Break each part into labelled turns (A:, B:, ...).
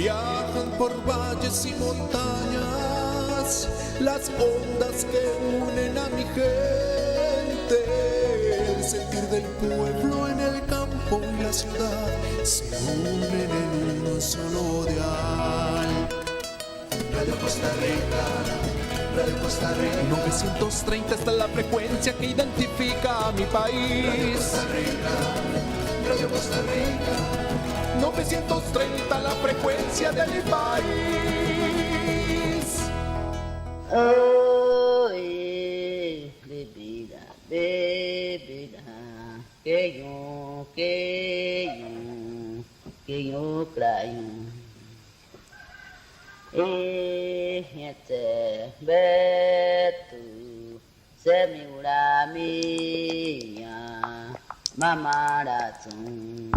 A: Viajan por valles y montañas las ondas que unen a mi gente. El sentir del pueblo en el campo y la ciudad se unen en un solo dial. Radio Costa Rica, Radio Costa Rica. 930 está la frecuencia que identifica a mi país. Radio Costa Rica, Radio Costa Rica. 930 la frecuencia de mi país.
B: Oh, bebida, que yo crayo. Betu, semigura mía, mamarazón.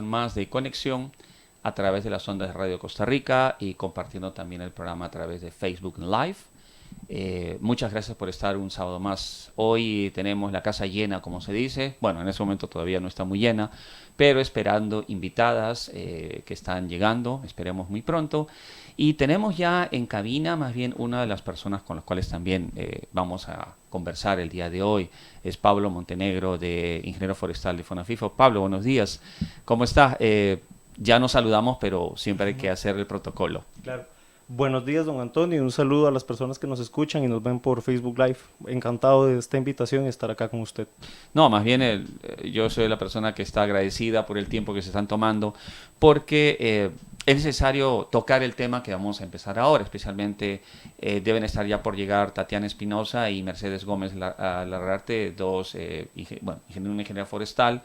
C: Más de conexión a través de las ondas de Radio Costa Rica y compartiendo también el programa a través de Facebook Live. Muchas gracias por estar un sábado más. Hoy tenemos la casa llena, como se dice. Bueno, en ese momento todavía no está muy llena, pero esperando invitadas que están llegando, esperemos muy pronto. Y tenemos ya en cabina más bien una de las personas con las cuales también vamos a conversar el día de hoy. Es Pablo Montenegro, de Ingeniero Forestal de Fonafifo. Pablo, buenos días. ¿Cómo estás? Ya nos saludamos, pero siempre hay que hacer el protocolo.
D: Claro. Buenos días, don Antonio. Un saludo a las personas que nos escuchan y nos ven por Facebook Live. Encantado de esta invitación y estar acá con usted.
C: No, más bien yo soy la persona que está agradecida por el tiempo que se están tomando, porque es necesario tocar el tema que vamos a empezar ahora. Especialmente deben estar ya por llegar Tatiana Espinosa y Mercedes Gómez Larrarte, dos una ingeniera forestal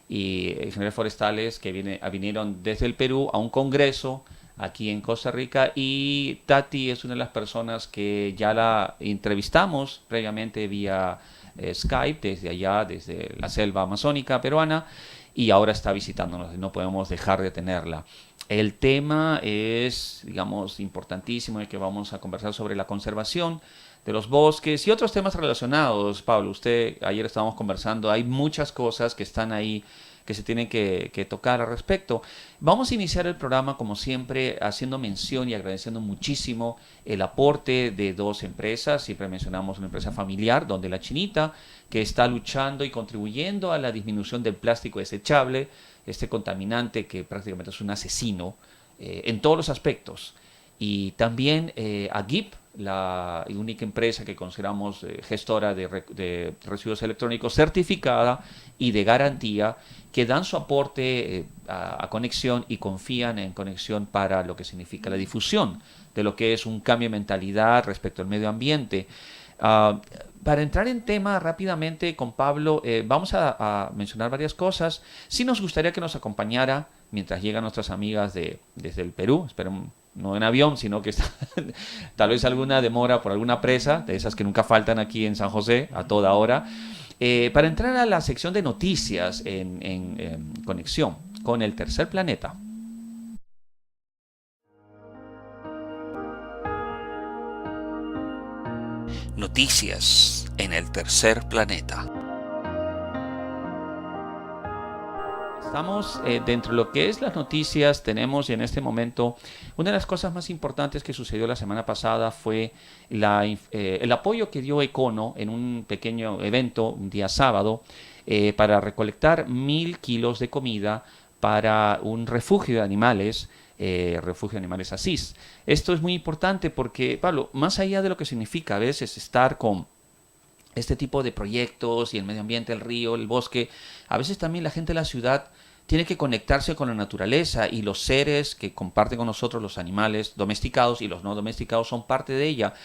C: y ingenieros forestales que vinieron desde el Perú a un congreso aquí en Costa Rica, y Tati es una de las personas que ya la entrevistamos previamente vía Skype desde allá, desde la selva amazónica peruana, y ahora está visitándonos, no podemos dejar de tenerla. El tema es, digamos, importantísimo, en que vamos a conversar sobre la conservación de los bosques y otros temas relacionados. Pablo, ayer estábamos conversando, hay muchas cosas que están ahí que se tienen que tocar al respecto. Vamos a iniciar el programa, como siempre, haciendo mención y agradeciendo muchísimo el aporte de dos empresas. Siempre mencionamos una empresa familiar, donde La Chinita, que está luchando y contribuyendo a la disminución del plástico desechable, este contaminante que prácticamente es un asesino en todos los aspectos. Y también a GIP, la única empresa que consideramos gestora de residuos electrónicos certificada y de garantía, que dan su aporte a Conexión y confían en Conexión para lo que significa la difusión de lo que es un cambio de mentalidad respecto al medio ambiente. Para entrar en tema rápidamente con Pablo, vamos a mencionar varias cosas. Sí nos gustaría que nos acompañara mientras llegan nuestras amigas desde el Perú, esperemos no en avión, sino que tal vez alguna demora por alguna presa, de esas que nunca faltan aquí en San José a toda hora. Para entrar a la sección de noticias en Conexión con el Tercer Planeta. Noticias en el Tercer Planeta. Estamos dentro de lo que es las noticias. Tenemos en este momento una de las cosas más importantes que sucedió la semana pasada fue el apoyo que dio Econo en un pequeño evento un día sábado para recolectar 1.000 kilos de comida para un refugio de animales, Refugio de Animales Asís. Esto es muy importante porque, Pablo, más allá de lo que significa a veces estar con este tipo de proyectos y el medio ambiente, el río, el bosque, a veces también la gente de la ciudad tiene que conectarse con la naturaleza, y los seres que comparten con nosotros, los animales domesticados y los no domesticados, son parte de ella.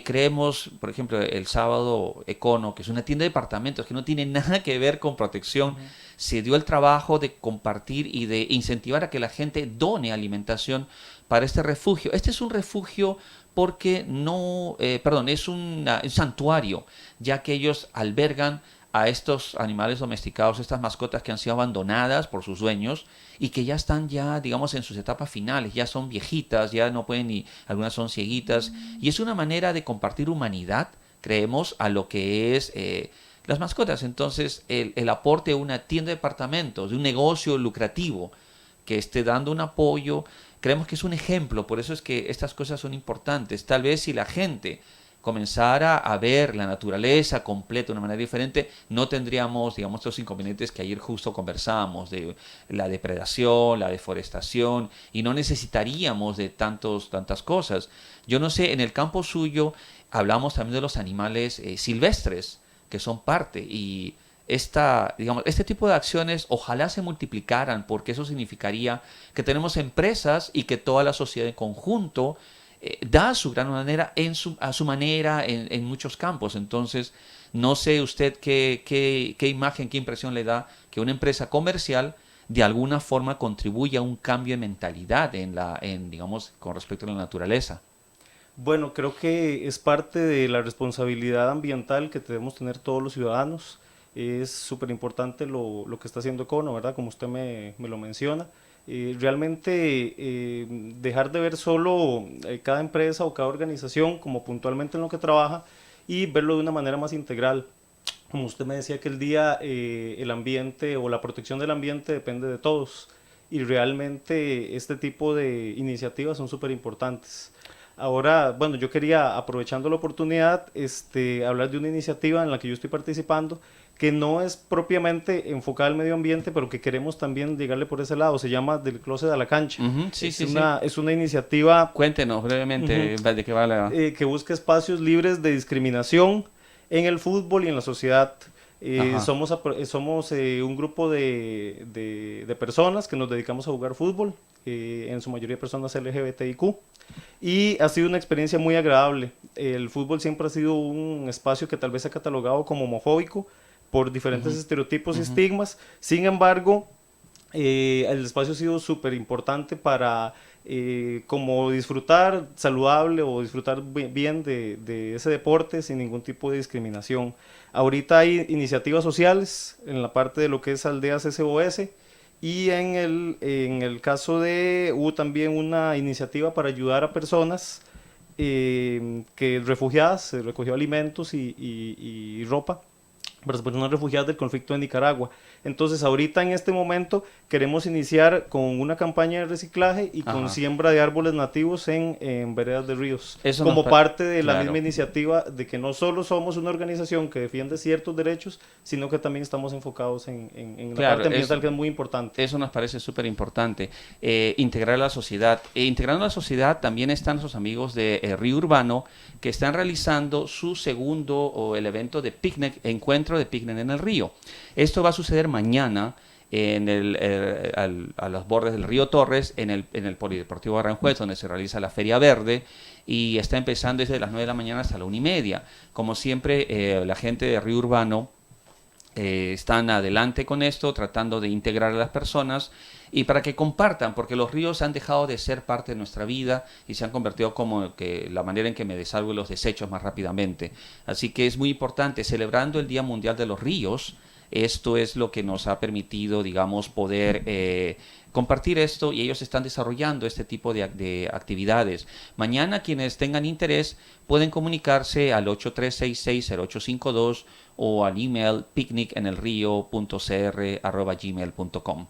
C: Creemos, por ejemplo, el sábado Econo, que es una tienda de departamentos que no tiene nada que ver con protección, se dio el trabajo de compartir y de incentivar a que la gente done alimentación para este refugio. Este es un refugio porque no, perdón, es un santuario, ya que ellos albergan a estos animales domesticados, estas mascotas que han sido abandonadas por sus dueños y que ya están ya, digamos, en sus etapas finales, ya son viejitas, ya no pueden ni, algunas son cieguitas, y es una manera de compartir humanidad, creemos, a lo que es las mascotas. Entonces, el aporte de una tienda de departamentos, de un negocio lucrativo que esté dando un apoyo, creemos que es un ejemplo, por eso es que estas cosas son importantes. Tal vez si la gente comenzara a ver la naturaleza completa de una manera diferente, no tendríamos, digamos, estos inconvenientes que ayer justo conversábamos, de la depredación, la deforestación, y no necesitaríamos de tantas cosas. Yo no sé, en el campo suyo hablamos también de los animales silvestres, que son parte, y digamos, este tipo de acciones ojalá se multiplicaran, porque eso significaría que tenemos empresas y que toda la sociedad en conjunto da su gran manera a su manera en muchos campos. Entonces, no sé usted qué imagen, qué impresión le da que una empresa comercial de alguna forma contribuya a un cambio de mentalidad digamos, con respecto a la naturaleza.
D: Bueno, creo que es parte de la responsabilidad ambiental que debemos tener todos los ciudadanos. Es súper importante lo que está haciendo Econo, ¿verdad? Como usted me lo menciona. Realmente dejar de ver solo cada empresa o cada organización como puntualmente en lo que trabaja y verlo de una manera más integral. Como usted me decía que el ambiente o la protección del ambiente depende de todos y realmente este tipo de iniciativas son súper importantes. Ahora, bueno, yo quería, aprovechando la oportunidad, hablar de una iniciativa en la que yo estoy participando, que no es propiamente enfocada al medio ambiente, pero que queremos también llegarle por ese lado. Se llama Del Closet a la Cancha.
C: Sí,
D: Es una iniciativa...
C: Cuéntenos brevemente de qué va
D: que busca espacios libres de discriminación en el fútbol y en la sociedad. Somos un grupo de personas que nos dedicamos a jugar fútbol, en su mayoría personas LGBTIQ, y ha sido una experiencia muy agradable. El fútbol siempre ha sido un espacio que tal vez se ha catalogado como homofóbico por diferentes estereotipos y estigmas. Sin embargo, el espacio ha sido súper importante para como disfrutar saludable o disfrutar bien de ese deporte sin ningún tipo de discriminación. Ahorita hay iniciativas sociales en la parte de lo que es Aldeas SOS, y en el caso hubo también una iniciativa para ayudar a personas que refugiadas, se recogió alimentos y ropa para las personas refugiadas del conflicto de Nicaragua. Entonces ahorita en este momento queremos iniciar con una campaña de reciclaje y con siembra de árboles nativos en veredas de ríos, como parte de la misma iniciativa de que no solo somos una organización que defiende ciertos derechos, sino que también estamos enfocados en la parte ambiental, que es muy importante.
C: Eso nos parece súper importante, integrar a la sociedad. Integrando a la sociedad también están nuestros amigos de Río Urbano, que están realizando su segundo el evento de picnic, encuentro de picnic en el río. Esto va a suceder mañana a los bordes del río Torres, en el Polideportivo Aranjuez, donde se realiza la Feria Verde, y está empezando desde las 9 de la mañana hasta la 1:30. Como siempre, la gente de Río Urbano están adelante con esto, tratando de integrar a las personas y para que compartan, porque los ríos han dejado de ser parte de nuestra vida y se han convertido como que la manera en que me deshago de los desechos más rápidamente. Así que es muy importante, celebrando el Día Mundial de los Ríos. Esto es lo que nos ha permitido, digamos, poder compartir esto, y ellos están desarrollando este tipo de actividades. Mañana quienes tengan interés pueden comunicarse al 8366-0852 o al email picnicenelrio.cr@gmail.com.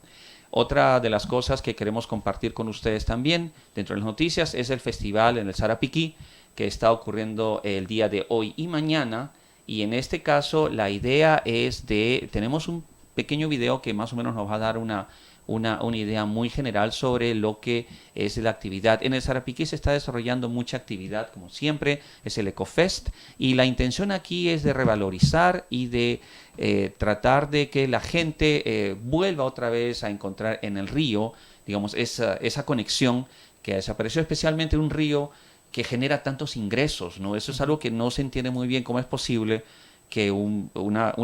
C: Otra de las cosas que queremos compartir con ustedes también dentro de las noticias es el festival en el Sarapiquí, que está ocurriendo el día de hoy y mañana. Y en este caso la idea es tenemos un pequeño video que más o menos nos va a dar una idea muy general sobre lo que es la actividad. En el Sarapiquí se está desarrollando mucha actividad, como siempre, es el EcoFest, y la intención aquí es de revalorizar y de tratar de que la gente vuelva otra vez a encontrar en el río, digamos, esa conexión que desapareció, especialmente un río que genera tantos ingresos, ¿no? Eso es algo que no se entiende muy bien cómo es posible que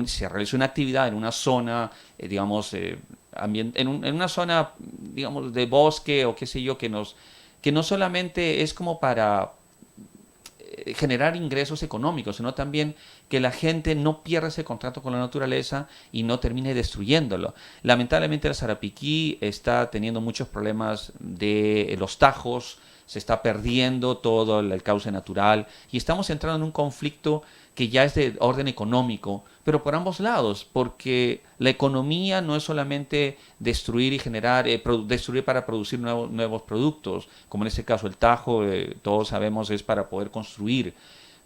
C: se realice una actividad en una zona, digamos, en una zona, digamos, de bosque o qué sé yo, que no solamente es como para generar ingresos económicos, sino también que la gente no pierda ese contacto con la naturaleza y no termine destruyéndolo. Lamentablemente el Sarapiquí está teniendo muchos problemas de los tajos, se está perdiendo todo el cauce natural y estamos entrando en un conflicto que ya es de orden económico, pero por ambos lados, porque la economía no es solamente destruir y generar, destruir para producir nuevos productos, como en este caso el Tajo, todos sabemos es para poder construir,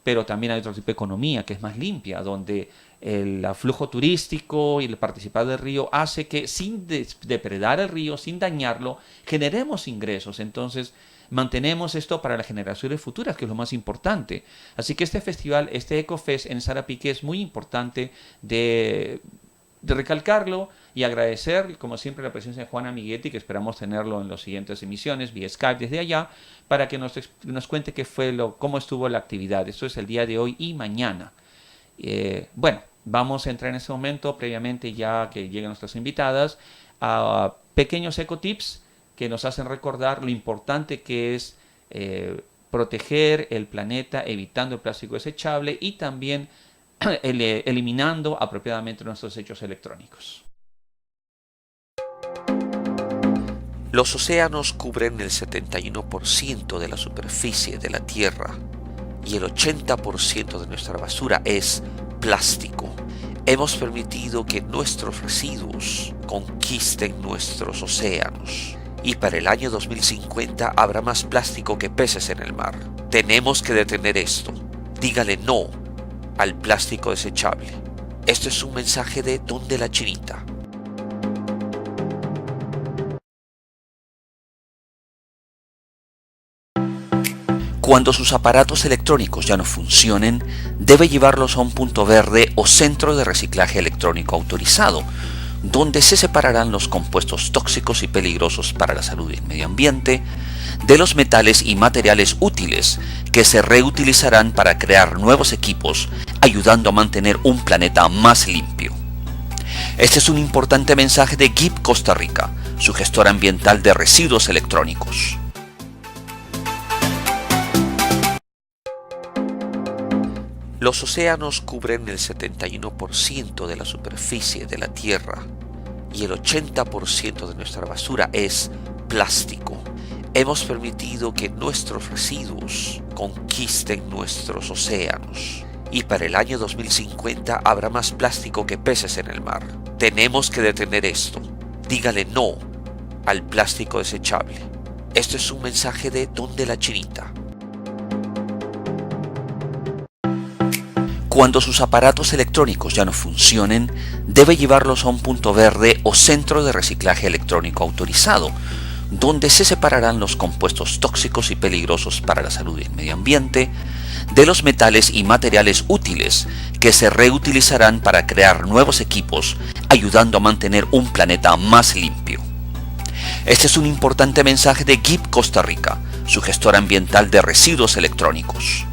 C: pero también hay otro tipo de economía que es más limpia, donde el aflujo turístico y el participar del río hace que sin depredar el río, sin dañarlo, generemos ingresos. Entonces, mantenemos esto para las generaciones futuras, que es lo más importante. Así que este festival, este EcoFest en Sarapiquí es muy importante de recalcarlo y agradecer, como siempre, la presencia de Juan Amiguetti, que esperamos tenerlo en las siguientes emisiones, vía Skype desde allá, para que nos cuente cómo estuvo la actividad. Esto es el día de hoy y mañana. Bueno, vamos a entrar en este momento, previamente ya que lleguen nuestras invitadas, a pequeños ecotips que nos hacen recordar lo importante que es proteger el planeta, evitando el plástico desechable y también eliminando apropiadamente nuestros desechos electrónicos.
E: Los océanos cubren el 71% de la superficie de la Tierra y el 80% de nuestra basura es plástico. Hemos permitido que nuestros residuos conquisten nuestros océanos. Y para el año 2050 habrá más plástico que peces en el mar. Tenemos que detener esto. Dígale no al plástico desechable. Esto es un mensaje de Don de la Chinita. Cuando sus aparatos electrónicos ya no funcionen, debe llevarlos a un punto verde o centro de reciclaje electrónico autorizado, donde se separarán los compuestos tóxicos y peligrosos para la salud y el medio ambiente de los metales y materiales útiles que se reutilizarán para crear nuevos equipos, ayudando a mantener un planeta más limpio. Este es un importante mensaje de GIP Costa Rica, su gestora ambiental de residuos electrónicos. Los océanos cubren el 71% de la superficie de la Tierra y el 80% de nuestra basura es plástico. Hemos permitido que nuestros residuos conquisten nuestros océanos. Y para el año 2050 habrá más plástico que peces en el mar. Tenemos que detener esto. Dígale no al plástico desechable. Esto es un mensaje de Don de la Chinita. Cuando sus aparatos electrónicos ya no funcionen, debe llevarlos a un punto verde o centro de reciclaje electrónico autorizado, donde se separarán los compuestos tóxicos y peligrosos para la salud y el medio ambiente de los metales y materiales útiles que se reutilizarán para crear nuevos equipos, ayudando a mantener un planeta más limpio. Este es un importante mensaje de GIP Costa Rica, su gestora ambiental de residuos electrónicos.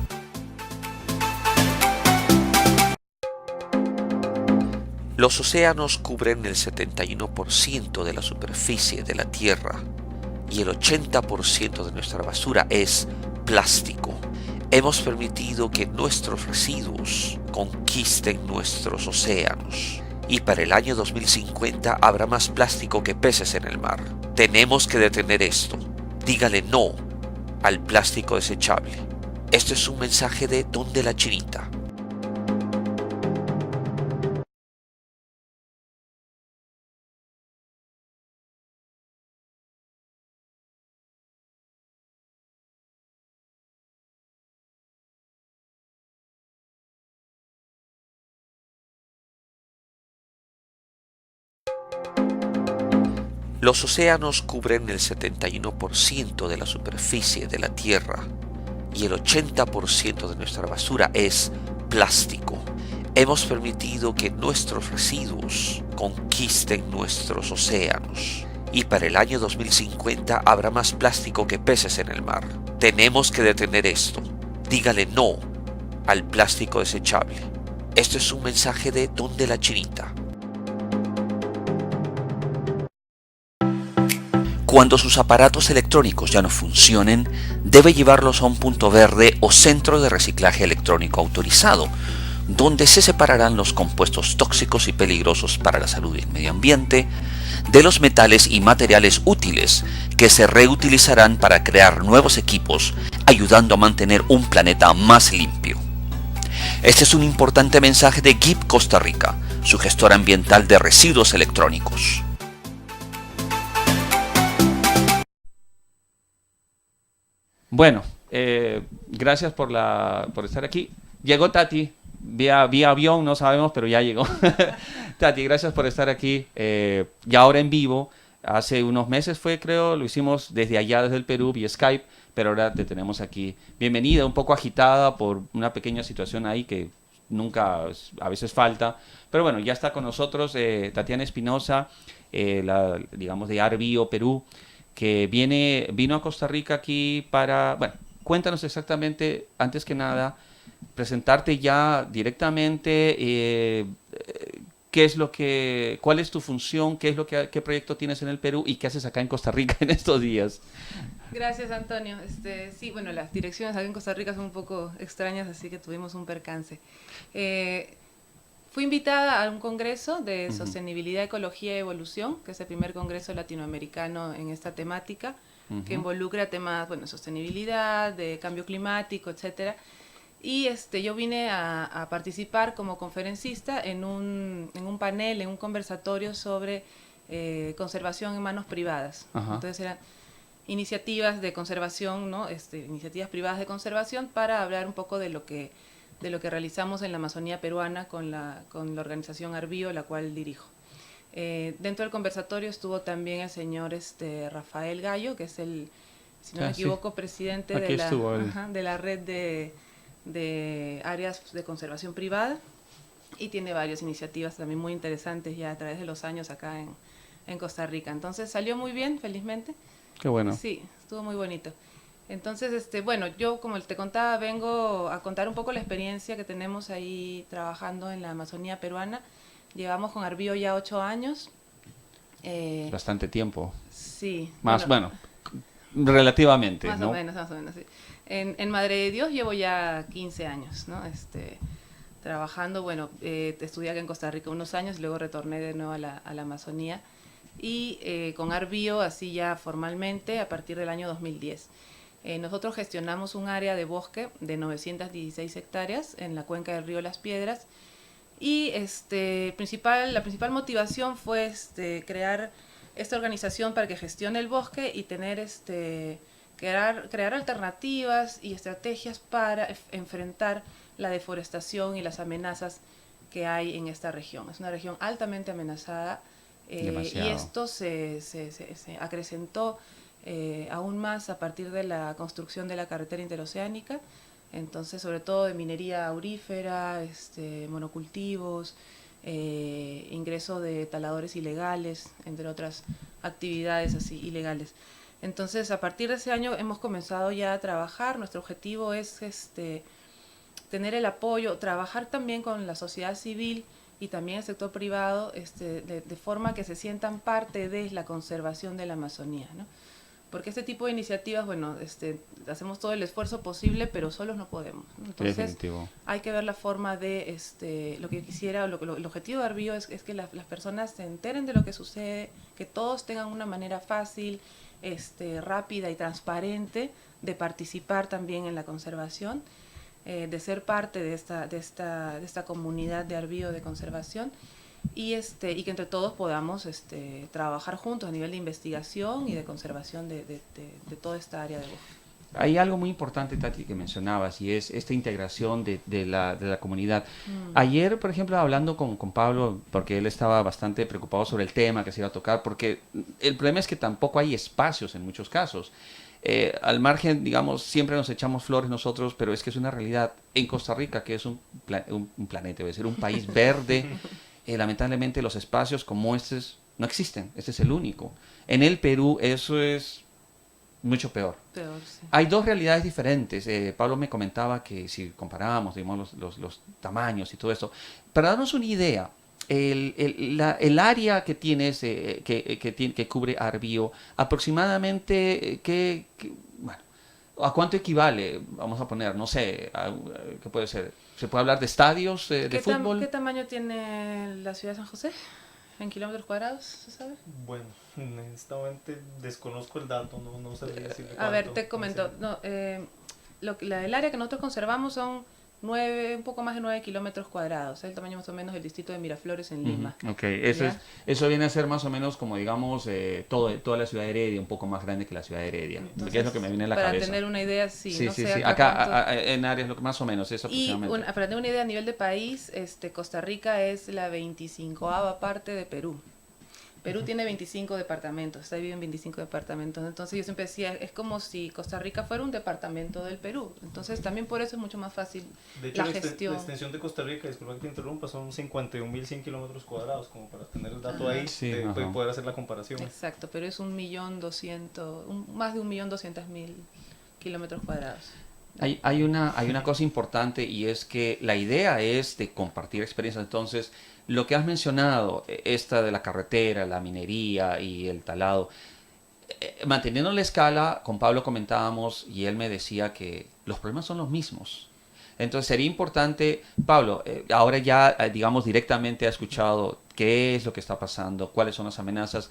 E: Los océanos cubren el 71% de la superficie de la Tierra y el 80% de nuestra basura es plástico. Hemos permitido que nuestros residuos conquisten nuestros océanos. Y para el año 2050 habrá más plástico que peces en el mar. Tenemos que detener esto. Dígale no al plástico desechable. Esto es un mensaje de Don de la Chinita. Los océanos cubren el 71% de la superficie de la Tierra y el 80% de nuestra basura es plástico. Hemos permitido que nuestros residuos conquisten nuestros océanos. y para el año 2050 habrá más plástico que peces en el mar. Tenemos que detener esto. Dígale no al plástico desechable. Esto es un mensaje de Donde la Chinita. Cuando sus aparatos electrónicos ya no funcionen, debe llevarlos a un punto verde o centro de reciclaje electrónico autorizado, donde se separarán los compuestos tóxicos y peligrosos para la salud y el medio ambiente de los metales y materiales útiles que se reutilizarán para crear nuevos equipos, ayudando a mantener un planeta más limpio. Este es un importante mensaje de GIP Costa Rica, su gestora ambiental de residuos electrónicos.
C: Bueno, gracias por estar aquí. Llegó Tati, vía avión, no sabemos, pero ya llegó. Tati, gracias por estar aquí. Y ahora en vivo, hace unos meses fue, creo, lo hicimos desde allá, desde el Perú, vía Skype, pero ahora te tenemos aquí. Bienvenida, un poco agitada por una pequeña situación ahí que nunca, a veces falta. Pero bueno, ya está con nosotros Tatiana Espinosa, digamos, de Arbio, Perú, que vino a Costa Rica aquí para, bueno, cuéntanos exactamente, antes que nada, presentarte ya directamente, cuál es tu función, qué proyecto tienes en el Perú y qué haces acá en Costa Rica en estos días.
F: Gracias, Antonio. Sí, bueno, las direcciones acá en Costa Rica son un poco extrañas, así que tuvimos un percance. Fui invitada a un congreso de Sostenibilidad, Ecología y Evolución, que es el primer congreso latinoamericano en esta temática, que involucra temas, bueno, sostenibilidad, de cambio climático, etcétera. Y yo vine a participar como conferencista en un panel, en un conversatorio sobre conservación en manos privadas.
C: Ajá.
F: Entonces eran iniciativas de conservación, ¿no? Iniciativas privadas de conservación, para hablar un poco de lo que realizamos en la Amazonía peruana con la organización Arbio, la cual dirijo. Dentro del conversatorio estuvo también el señor Rafael Gallo, que es el, si no me equivoco, presidente de la red de áreas de conservación privada, y tiene varias iniciativas también muy interesantes ya a través de los años acá en Costa Rica. Entonces salió muy bien, felizmente.
C: Qué bueno.
F: Sí, estuvo muy bonito. Entonces, bueno, yo, como te contaba, vengo a contar un poco la experiencia que tenemos ahí trabajando en la Amazonía peruana. Llevamos con Arbio ya 8 años.
C: Bastante tiempo.
F: Sí.
C: Más, bueno, relativamente,
F: más
C: ¿no?
F: Más o menos, sí. En Madre de Dios llevo ya 15 años, ¿no? Trabajando, bueno, estudié acá en Costa Rica unos años, luego retorné de nuevo a la Amazonía. Y con Arbio, así ya formalmente, a partir del año 2010. Nosotros gestionamos un área de bosque de 916 hectáreas en la cuenca del río Las Piedras, y la principal motivación fue crear esta organización para que gestione el bosque y tener crear alternativas y estrategias para enfrentar la deforestación y las amenazas que hay en esta región. Es una región altamente amenazada, y esto se acrecentó aún más a partir de la construcción de la carretera interoceánica. Entonces, sobre todo de minería aurífera, monocultivos, ingreso de taladores ilegales, entre otras actividades así ilegales. Entonces, a partir de ese año hemos comenzado ya a trabajar. Nuestro objetivo es tener el apoyo, trabajar también con la sociedad civil y también el sector privado, de forma que se sientan parte de la conservación de la Amazonía, ¿no? Porque este tipo de iniciativas, bueno, hacemos todo el esfuerzo posible, pero solos no podemos, ¿no? Entonces,
C: Definitivo.
F: hay que ver la forma de, lo que quisiera, el objetivo de Arbio es que las personas se enteren de lo que sucede, que todos tengan una manera fácil, rápida y transparente de participar también en la conservación, de ser parte de esta comunidad de Arbio de conservación, y que entre todos podamos trabajar juntos a nivel de investigación y de conservación de toda esta área de bosque.
C: Hay algo muy importante, Tati, que mencionabas, y es esta integración de la comunidad. Ayer, por ejemplo, hablando con Pablo, porque él estaba bastante preocupado sobre el tema que se iba a tocar, porque el problema es que tampoco hay espacios en muchos casos. Al margen, digamos, siempre nos echamos flores nosotros, pero es que es una realidad. En Costa Rica, que es un planeta, debe ser un país verde, lamentablemente los espacios como estos No existen, este es el único. En el Perú eso es mucho peor.
F: Peor, sí.
C: Hay dos realidades diferentes. Pablo me comentaba que si comparábamos, digamos, los tamaños y todo eso, para darnos una idea, el área que tienes, que cubre Arbio, aproximadamente, bueno, ¿a cuánto equivale? Vamos a poner, no sé, ¿qué puede ser? ¿Se puede hablar de estadios de fútbol?
F: ¿Qué tamaño tiene la ciudad de San José? ¿En kilómetros cuadrados, se sabe?
D: Bueno, honestamente desconozco el dato, no sabría decir.
F: A ver, te comento. No, el área que nosotros conservamos son un poco más de 9 kilómetros cuadrados. Es el tamaño más o menos del distrito de Miraflores en Lima.
C: Ok, eso viene a ser más o menos como, digamos, toda la ciudad de Heredia, un poco más grande que la ciudad de Heredia.
F: Entonces,
C: que es lo que me viene a la cabeza.
F: Para tener una idea, sí.
C: Sí,
F: no
C: sí,
F: sé
C: sí.
F: acá
C: En áreas más o menos, eso
F: y
C: aproximadamente.
F: para tener una idea a nivel de país, Costa Rica es la 25ª parte de Perú. Perú tiene 25 departamentos, está dividido en 25 departamentos. Entonces yo siempre decía, es como si Costa Rica fuera un departamento del Perú. Entonces también por eso es mucho más fácil
D: de hecho,
F: la gestión.
D: La extensión de Costa Rica, disculpa que te interrumpa, son 51.100 kilómetros cuadrados, como para tener el dato ahí,
C: Sí,
D: de poder hacer la comparación.
F: Exacto, pero es más de 1.200.000 kilómetros cuadrados.
C: Hay una cosa importante, y es que la idea es de compartir experiencias. Entonces, lo que has mencionado, esta de la carretera, la minería y el talado, manteniendo la escala, con Pablo comentábamos y él me decía que los problemas son los mismos. Entonces sería importante, Pablo, ahora ya digamos directamente ha escuchado qué es lo que está pasando, cuáles son las amenazas.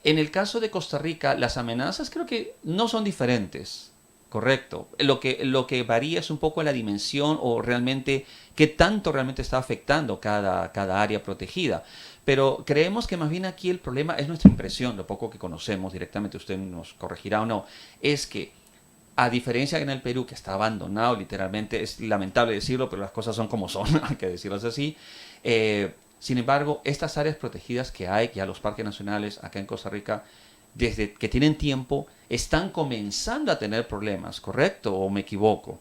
C: En el caso de Costa Rica, las amenazas creo que no son diferentes. Correcto. Lo que varía es un poco la dimensión o realmente qué tanto realmente está afectando cada área protegida. Pero creemos que más bien aquí el problema es nuestra impresión, lo poco que conocemos directamente, usted nos corregirá o no, es que a diferencia en el Perú, que está abandonado literalmente, es lamentable decirlo, pero las cosas son como son, hay que decirlas así. Sin embargo, estas áreas protegidas que hay, ya los parques nacionales acá en Costa Rica, desde que tienen tiempo, están comenzando a tener problemas, ¿correcto? ¿O me equivoco?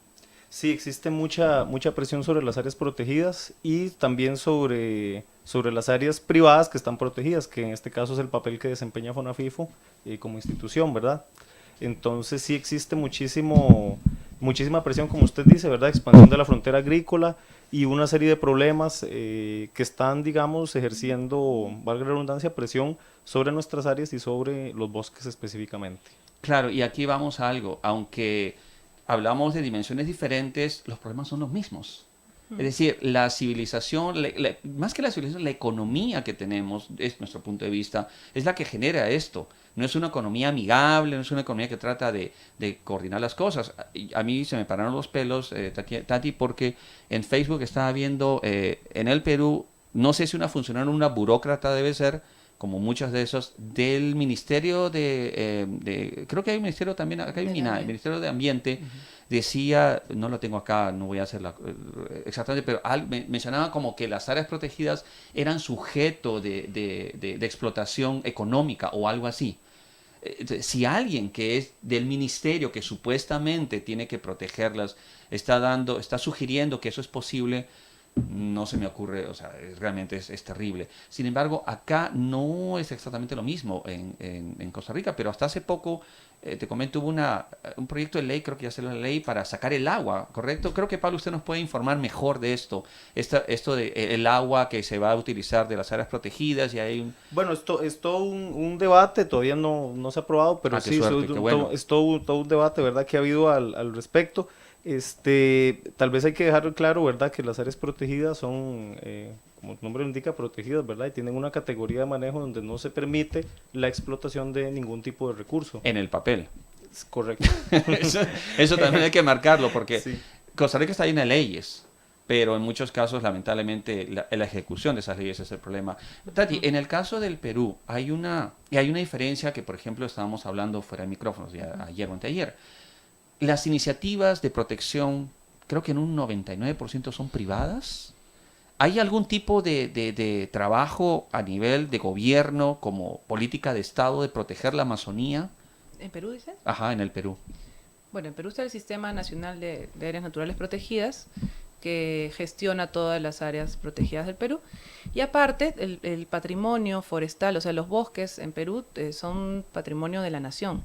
D: Sí, existe mucha presión sobre las áreas protegidas y también sobre las áreas privadas que están protegidas, que en este caso es el papel que desempeña FONAFIFO como institución, ¿verdad? Entonces sí existe muchísima presión, como usted dice, ¿verdad? Expansión de la frontera agrícola y una serie de problemas que están, digamos, ejerciendo, valga la redundancia, presión sobre nuestras áreas y sobre los bosques específicamente.
C: Claro, y aquí vamos a algo, aunque hablamos de dimensiones diferentes, los problemas son los mismos. Es decir, la civilización, más que la civilización, la economía que tenemos, es nuestro punto de vista, es la que genera esto. No es una economía amigable, no es una economía que trata de coordinar las cosas. A mí se me pararon los pelos, Tati, porque en Facebook estaba viendo en el Perú, no sé si una funcionaria o una burócrata debe ser, como muchas de esos, del Ministerio creo que hay un ministerio también, acá hay un MINAE, el Ministerio de Ambiente, decía, no lo tengo acá, no voy a hacerla exactamente, pero mencionaba como que las áreas protegidas eran sujeto de explotación económica o algo así. Si alguien que es del ministerio, que supuestamente tiene que protegerlas, está sugiriendo que eso es posible, no se me ocurre, o sea, realmente es terrible. Sin embargo, acá no es exactamente lo mismo en Costa Rica, pero hasta hace poco, te comento, hubo un proyecto de ley, creo que ya salió la ley, para sacar el agua, ¿correcto? Creo que, Pablo, usted nos puede informar mejor de esto de el agua que se va a utilizar de las áreas protegidas, y hay
D: Bueno, esto es todo un debate, todavía no se ha aprobado, pero sí, es todo un debate, ¿verdad?, que ha habido al respecto. Tal vez hay que dejar claro, ¿verdad?, que las áreas protegidas son, como el nombre lo indica, protegidas, ¿verdad?, y tienen una categoría de manejo donde no se permite la explotación de ningún tipo de recurso.
C: en el papel.
D: Es correcto.
C: Eso también hay que marcarlo, porque
D: Sí.
C: Costa Rica está llena de leyes, pero en muchos casos, lamentablemente, la ejecución de esas leyes es el problema. Tati, en el caso del Perú, hay una diferencia que, por ejemplo, estábamos hablando fuera de micrófonos ayer o anteayer. Las iniciativas de protección, creo que en un 99% son privadas. ¿Hay algún tipo de trabajo a nivel de gobierno, como política de Estado, de proteger la Amazonía?
F: ¿En Perú, dice?
C: Ajá, en el Perú.
F: Bueno, en Perú está el Sistema Nacional de Áreas Naturales Protegidas, que gestiona todas las áreas protegidas del Perú. Y aparte, el patrimonio forestal, o sea, los bosques en Perú son patrimonio de la nación.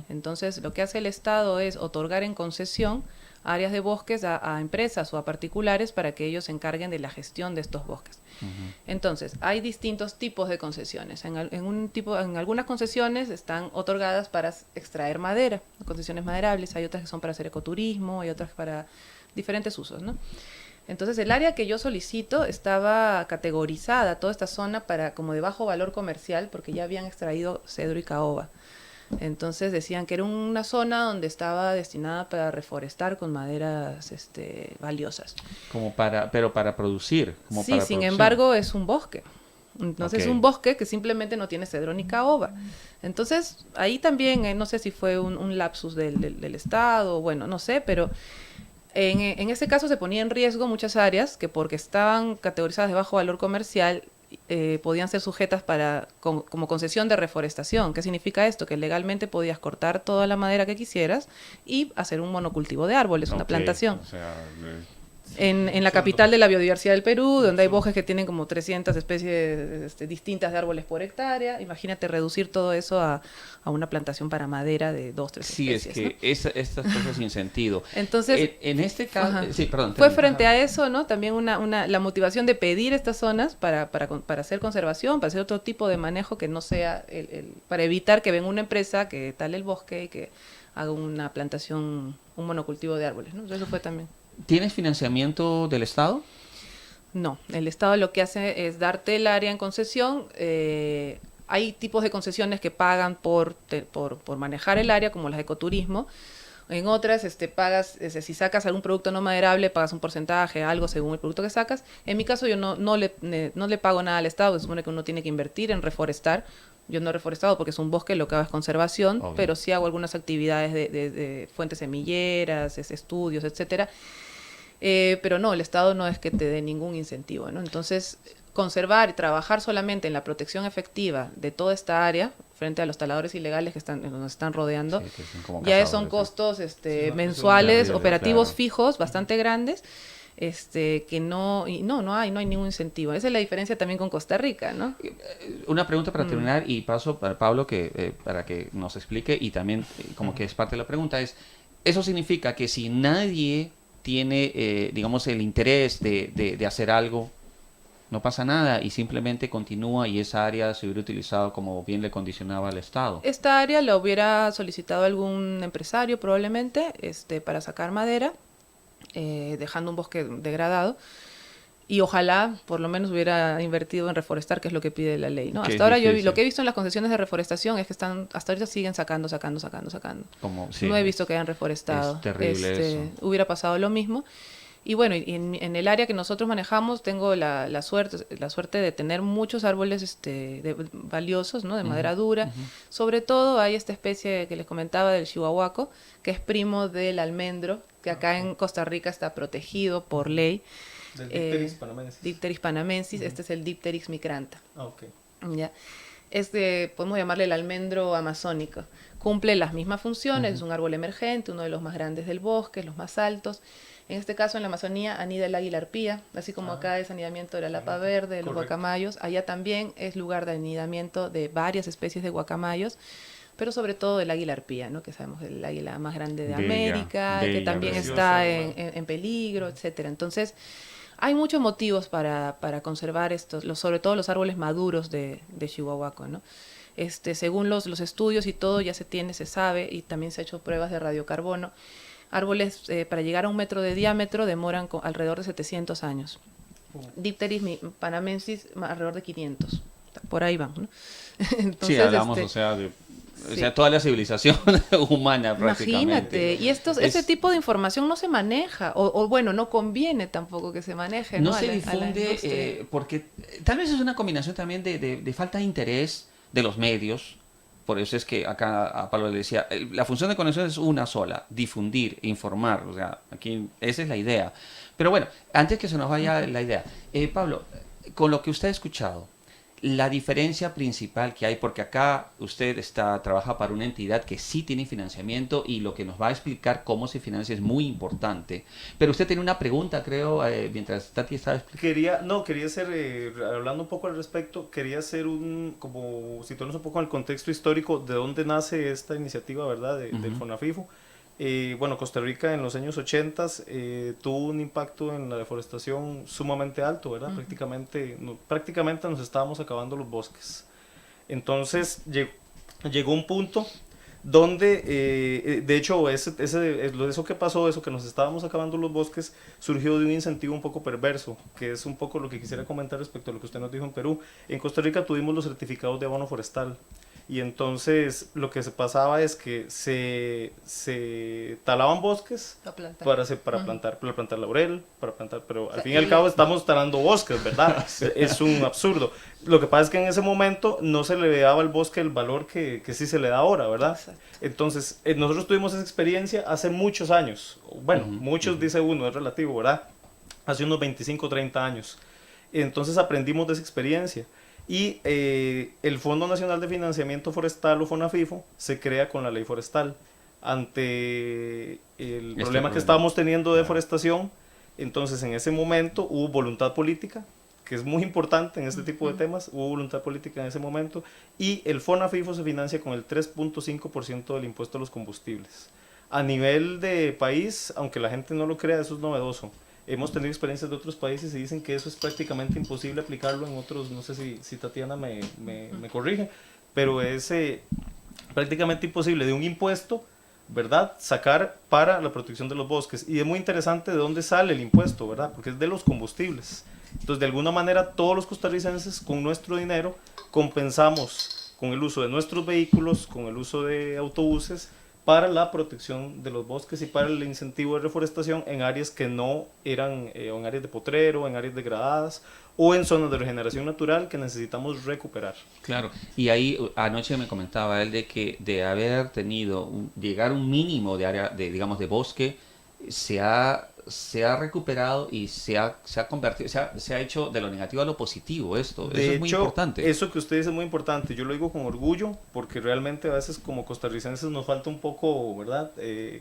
F: Entonces, lo que hace el Estado es otorgar en concesión áreas de bosques a empresas o a particulares para que ellos se encarguen de la gestión de estos bosques. Entonces, hay distintos tipos de concesiones. En algunas concesiones están otorgadas para extraer madera, concesiones maderables, hay otras que son para hacer ecoturismo, hay otras para diferentes usos, ¿no? Entonces, el área que yo solicito estaba categorizada, toda esta zona, como de bajo valor comercial, porque ya habían extraído cedro y caoba. Entonces decían que era una zona donde estaba destinada para reforestar con maderas valiosas.
C: Pero para producir.
F: Sí, sin embargo es un bosque. Entonces es un bosque que simplemente no tiene cedro ni caoba. Entonces ahí también, no sé si fue un lapsus del Estado, bueno, no sé, pero en ese caso se ponía en riesgo muchas áreas que porque estaban categorizadas de bajo valor comercial podían ser sujetas como concesión de reforestación. ¿Qué significa esto? Que legalmente podías cortar toda la madera que quisieras y hacer un monocultivo de árboles, una plantación.
C: O sea,
F: en la capital de la biodiversidad del Perú, donde hay bosques que tienen como 300 especies distintas de árboles por hectárea, imagínate reducir todo eso a una plantación para madera de 2-3 especies.
C: Sí, es que ¿no? Estas cosas sin sentido.
F: Entonces,
C: en este caso, sí, perdón.
F: Fue frente a eso, ¿no? También la motivación de pedir estas zonas para hacer conservación, para hacer otro tipo de manejo que no sea para evitar que venga una empresa que tale el bosque y que haga una plantación, un monocultivo de árboles, ¿no? Entonces, eso fue también.
C: ¿Tienes financiamiento del Estado?
F: No, el Estado lo que hace es darte el área en concesión. Hay tipos de concesiones que pagan por manejar el área, como las de ecoturismo. En otras pagas, si sacas algún producto no maderable, pagas un porcentaje, algo según el producto que sacas. En mi caso yo no le pago nada al Estado, se supone que uno tiene que invertir en reforestar. Yo no he reforestado porque es un bosque, lo que hago es conservación, obvio, pero sí hago algunas actividades de fuentes semilleras, estudios, etcétera. Pero no, el Estado no es que te dé ningún incentivo, ¿no? Entonces, conservar y trabajar solamente en la protección efectiva de toda esta área frente a los taladores ilegales que nos están rodeando, sí, ya son costos mensuales, operativos fijos, bastante grandes, que no hay ningún incentivo. Esa es la diferencia también con Costa Rica, ¿no?
C: Una pregunta para terminar y paso para Pablo para que nos explique y también como que es parte de la pregunta es, ¿eso significa que si nadie tiene, digamos, el interés de hacer algo, no pasa nada y simplemente continúa y esa área se hubiera utilizado como bien le condicionaba al Estado?
F: Esta área la hubiera solicitado algún empresario probablemente para sacar madera, dejando un bosque degradado, y ojalá por lo menos hubiera invertido en reforestar, que es lo que pide la ley, ¿no? Hasta ahora lo que he visto en las concesiones de reforestación es que hasta ahorita siguen sacando.
C: Sí,
F: no he visto que hayan reforestado.
C: Es terrible eso.
F: Hubiera pasado lo mismo. Y bueno, en el área que nosotros manejamos tengo la suerte de tener muchos árboles valiosos, ¿no? De madera dura. Sobre todo hay esta especie que les comentaba del chihuahuaco, que es primo del almendro, que acá en Costa Rica está protegido por ley.
D: Del Dipteris panamensis.
F: Dipteris panamensis, este es el Dipteris micranta.
D: Okay.
F: ¿Ya? Podemos llamarle el almendro amazónico. Cumple las mismas funciones, es un árbol emergente, uno de los más grandes del bosque, los más altos. En este caso, en la Amazonía, anida el águila arpía, así como acá es anidamiento de la lapa verde, de los guacamayos. Allá también es lugar de anidamiento de varias especies de guacamayos, pero sobre todo del águila arpía, ¿no? Que sabemos es el águila más grande de América, que también está en peligro, etcétera. Entonces, hay muchos motivos para conservar sobre todo los árboles maduros de Chihuahuaco, ¿no? Según los estudios y todo, ya se sabe, y también se ha hecho pruebas de radiocarbono. Árboles para llegar a 1 metro de diámetro demoran alrededor de 700 años. Dipteris panamensis alrededor de 500. Por ahí van, ¿no? Entonces,
C: sí, hablamos, o sea, toda la civilización humana prácticamente.
F: Imagínate, y ese tipo de información no se maneja, o bueno, no conviene tampoco que se maneje.
C: No se difunde, porque tal vez es una combinación también de falta de interés de los medios. Por eso es que acá a Pablo le decía, la función de conexión es una sola, difundir, informar, o sea, aquí esa es la idea. Pero bueno, antes que se nos vaya la idea, Pablo, con lo que usted ha escuchado, la diferencia principal que hay, porque acá usted trabaja para una entidad que sí tiene financiamiento y lo que nos va a explicar cómo se financia es muy importante. Pero usted tiene una pregunta, creo, mientras Tati estaba explicando.
D: Quería hacer, hablando un poco al respecto, quería hacer como situarnos un poco en el contexto histórico de dónde nace esta iniciativa, ¿verdad?, del FONAFIFO. Bueno, Costa Rica en los años 80 tuvo un impacto en la deforestación sumamente alto, ¿verdad? Prácticamente nos estábamos acabando los bosques. Entonces llegó un punto donde, de hecho, eso que pasó, eso que nos estábamos acabando los bosques, surgió de un incentivo un poco perverso, que es un poco lo que quisiera comentar respecto a lo que usted nos dijo en Perú. En Costa Rica tuvimos los certificados de abono forestal. Y entonces lo que se pasaba es que se talaban bosques para plantar laurel, pero al fin y al cabo estamos talando bosques, ¿verdad? Es un absurdo. Lo que pasa es que en ese momento no se le daba al bosque el valor que sí se le da ahora, ¿verdad? Exacto. Entonces nosotros tuvimos esa experiencia hace muchos años. Bueno, muchos dice uno, es relativo, ¿verdad? Hace unos 25 o 30 años. Entonces aprendimos de esa experiencia. Y el Fondo Nacional de Financiamiento Forestal, o FONAFIFO, se crea con la ley forestal. Ante el problema que estábamos teniendo de deforestación, entonces en ese momento hubo voluntad política, que es muy importante en este tipo de temas, hubo voluntad política en ese momento, y el FONAFIFO se financia con el 3.5% del impuesto a los combustibles. A nivel de país, aunque la gente no lo crea, eso es novedoso. Hemos tenido experiencias de otros países y dicen que eso es prácticamente imposible aplicarlo en otros, no sé si Tatiana me corrige, pero es prácticamente imposible de un impuesto, ¿verdad?, sacar para la protección de los bosques. Y es muy interesante de dónde sale el impuesto, ¿verdad?, porque es de los combustibles. Entonces, de alguna manera, todos los costarricenses con nuestro dinero compensamos con el uso de nuestros vehículos, con el uso de autobuses, para la protección de los bosques y para el incentivo de reforestación en áreas que no eran, o en áreas de potrero, en áreas degradadas, o en zonas de regeneración natural que necesitamos recuperar.
C: Claro, y ahí anoche me comentaba él de que de haber tenido, llegar a un mínimo de área, digamos, de bosque, se ha recuperado y se ha convertido, se ha hecho de lo negativo a lo positivo eso es muy importante.
D: Eso que usted dice es muy importante, yo lo digo con orgullo, porque realmente a veces como costarricenses nos falta un poco, ¿verdad?,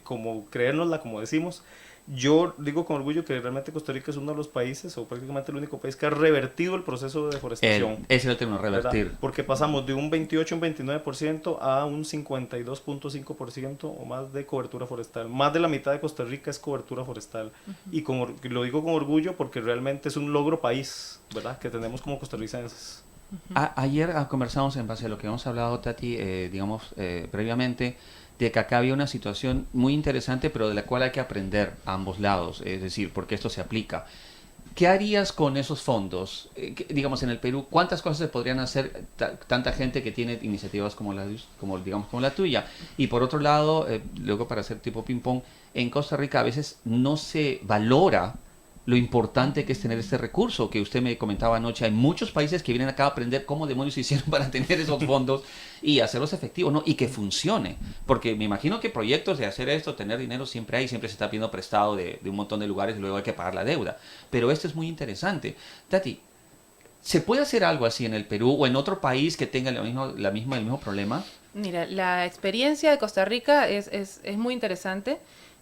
D: como creérnosla, como decimos. Yo digo con orgullo que realmente Costa Rica es uno de los países, o prácticamente el único país que ha revertido el proceso de deforestación.
C: Ese es el término, revertir.
D: ¿Verdad? Porque pasamos de un 28, un 29% a un 52.5% o más de cobertura forestal. Más de la mitad de Costa Rica es cobertura forestal. Y lo digo con orgullo porque realmente es un logro país, ¿verdad?, que tenemos como costarricenses.
C: Ayer conversamos en base a lo que hemos hablado, Tati, previamente, de que acá había una situación muy interesante, pero de la cual hay que aprender a ambos lados, es decir, porque esto se aplica. ¿Qué harías con esos fondos? Digamos, en el Perú, ¿cuántas cosas se podrían hacer tanta gente que tiene iniciativas como la tuya? Y por otro lado, luego para hacer tipo ping-pong, en Costa Rica a veces no se valora lo importante que es tener este recurso que usted me comentaba anoche. Hay muchos países que vienen acá a aprender cómo demonios hicieron para tener esos fondos y hacerlos efectivos, ¿no? Y que funcione. Porque me imagino que proyectos de hacer esto, tener dinero, siempre hay, siempre se está pidiendo prestado de un montón de lugares y luego hay que pagar la deuda. Pero esto es muy interesante. Tati, ¿se puede hacer algo así en el Perú o en otro país que tenga el mismo problema?
F: Mira, la experiencia de Costa Rica es muy interesante.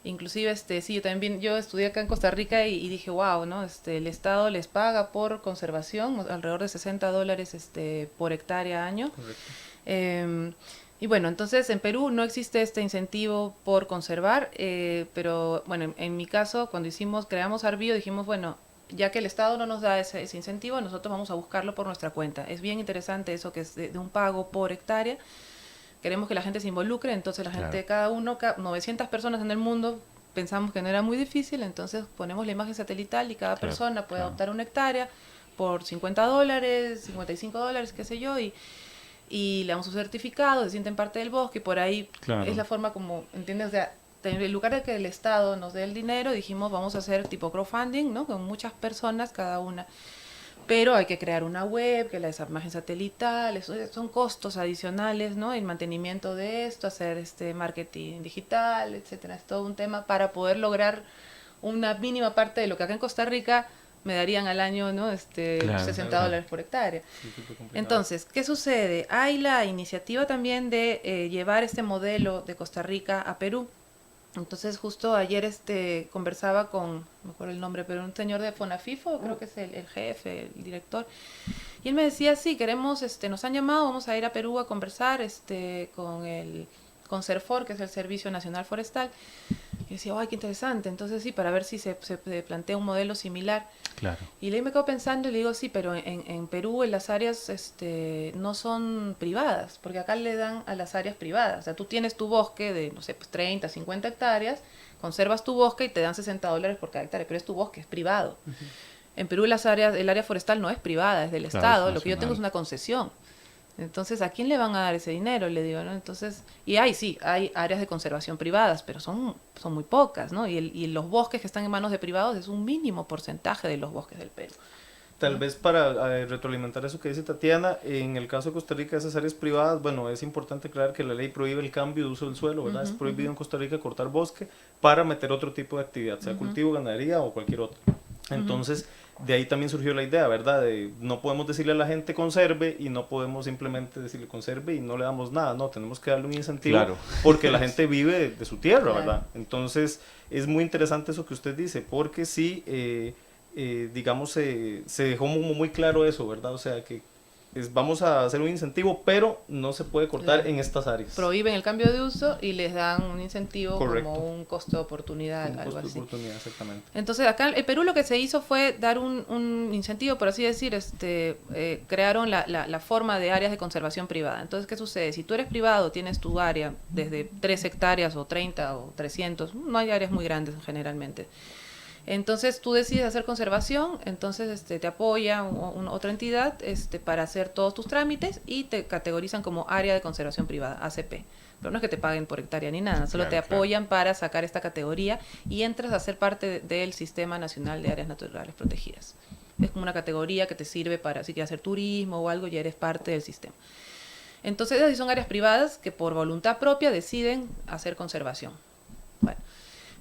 F: Inclusive, sí, yo estudié acá en Costa Rica y dije, wow, ¿no? El Estado les paga por conservación, alrededor de $60 por hectárea año. Correcto. Y bueno, entonces en Perú no existe este incentivo por conservar, pero bueno, en mi caso, cuando creamos Arbio, dijimos, bueno, ya que el Estado no nos da ese incentivo, nosotros vamos a buscarlo por nuestra cuenta. Es bien interesante eso que es de un pago por hectárea. Queremos que la gente se involucre, entonces la gente, cada 900 personas en el mundo, pensamos que no era muy difícil, entonces ponemos la imagen satelital y cada persona puede adoptar una hectárea por $50, $55, qué sé yo, y le damos su certificado, se sienten parte del bosque, y por ahí es la forma como, ¿entiendes? O sea, en lugar de que el Estado nos dé el dinero, dijimos vamos a hacer tipo crowdfunding, ¿no? Con muchas personas, cada una. Pero hay que crear una web, que la imagen satelital, son costos adicionales, ¿no? El mantenimiento de esto, hacer marketing digital, etcétera. Es todo un tema para poder lograr una mínima parte de lo que acá en Costa Rica me darían al año, ¿no?
C: Claro,
F: $60 por hectárea.
D: Sí, súper complicado.
F: Entonces, ¿qué sucede? Hay la iniciativa también de llevar este modelo de Costa Rica a Perú. Entonces, justo ayer conversaba con, no me acuerdo el nombre, pero un señor de Fonafifo, creo que es el jefe, el director, y él me decía, sí, queremos, nos han llamado, vamos a ir a Perú a conversar con CERFOR, que es el Servicio Nacional Forestal. Y decía, ¡ay, qué interesante! Entonces sí, para ver si se plantea un modelo similar.
C: Claro.
F: Y le me quedo pensando y le digo, sí, pero en Perú las áreas no son privadas, porque acá le dan a las áreas privadas. O sea, tú tienes tu bosque de, no sé, pues 30, 50 hectáreas, conservas tu bosque y te dan $60 por cada hectárea, pero es tu bosque, es privado. En Perú el área forestal no es privada, es del
C: Claro,
F: Estado,
C: es
F: lo que yo tengo es
C: nacional.
F: una concesión. Entonces, ¿a quién le van a dar ese dinero? Le digo, ¿no? Entonces, y sí, hay áreas de conservación privadas, pero son muy pocas, ¿no? Y los bosques que están en manos de privados es un mínimo porcentaje de los bosques del Perú.
D: Tal vez para retroalimentar eso que dice Tatiana, en el caso de Costa Rica, esas áreas privadas, bueno, es importante aclarar que la ley prohíbe el cambio de uso del suelo, ¿verdad? Es prohibido en Costa Rica cortar bosque para meter otro tipo de actividad, sea cultivo, ganadería o cualquier otro. Entonces, de ahí también surgió la idea, ¿verdad? De no podemos decirle a la gente conserve y no podemos simplemente decirle conserve y no le damos nada, no, tenemos que darle un incentivo
C: Claro.
D: porque la gente vive de su tierra,
F: Claro.
D: ¿verdad? Entonces, es muy interesante eso que usted dice, porque sí, digamos, se dejó muy claro eso, ¿verdad? O sea, que vamos a hacer un incentivo, pero no se puede cortar
F: Claro.
D: en estas áreas.
F: Prohíben el cambio de uso y les dan un incentivo
D: Correcto.
F: como un costo de oportunidad,
D: Un
F: algo
D: costo de
F: así.
D: oportunidad, exactamente.
F: Entonces, acá en Perú lo que se hizo fue dar un incentivo, por así decir, crearon la forma de áreas de conservación privada. Entonces, ¿qué sucede? Si tú eres privado, tienes tu área desde 3 hectáreas o 30 o 300, no hay áreas muy grandes generalmente. Entonces tú decides hacer conservación, entonces te apoya otra entidad para hacer todos tus trámites y te categorizan como área de conservación privada, ACP. Pero no es que te paguen por hectárea ni nada, solo
C: Claro,
F: te apoyan para sacar esta categoría y entras a ser parte del Sistema Nacional de Áreas Naturales Protegidas. Es como una categoría que te sirve para, si quieres hacer turismo o algo, ya eres parte del sistema. Entonces esas sí son áreas privadas que por voluntad propia deciden hacer conservación. Bueno.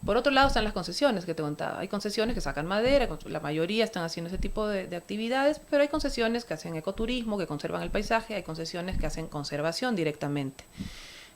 F: Por otro lado están las concesiones que te contaba. Hay concesiones que sacan madera, la mayoría están haciendo ese tipo de actividades, pero hay concesiones que hacen ecoturismo, que conservan el paisaje, hay concesiones que hacen conservación directamente.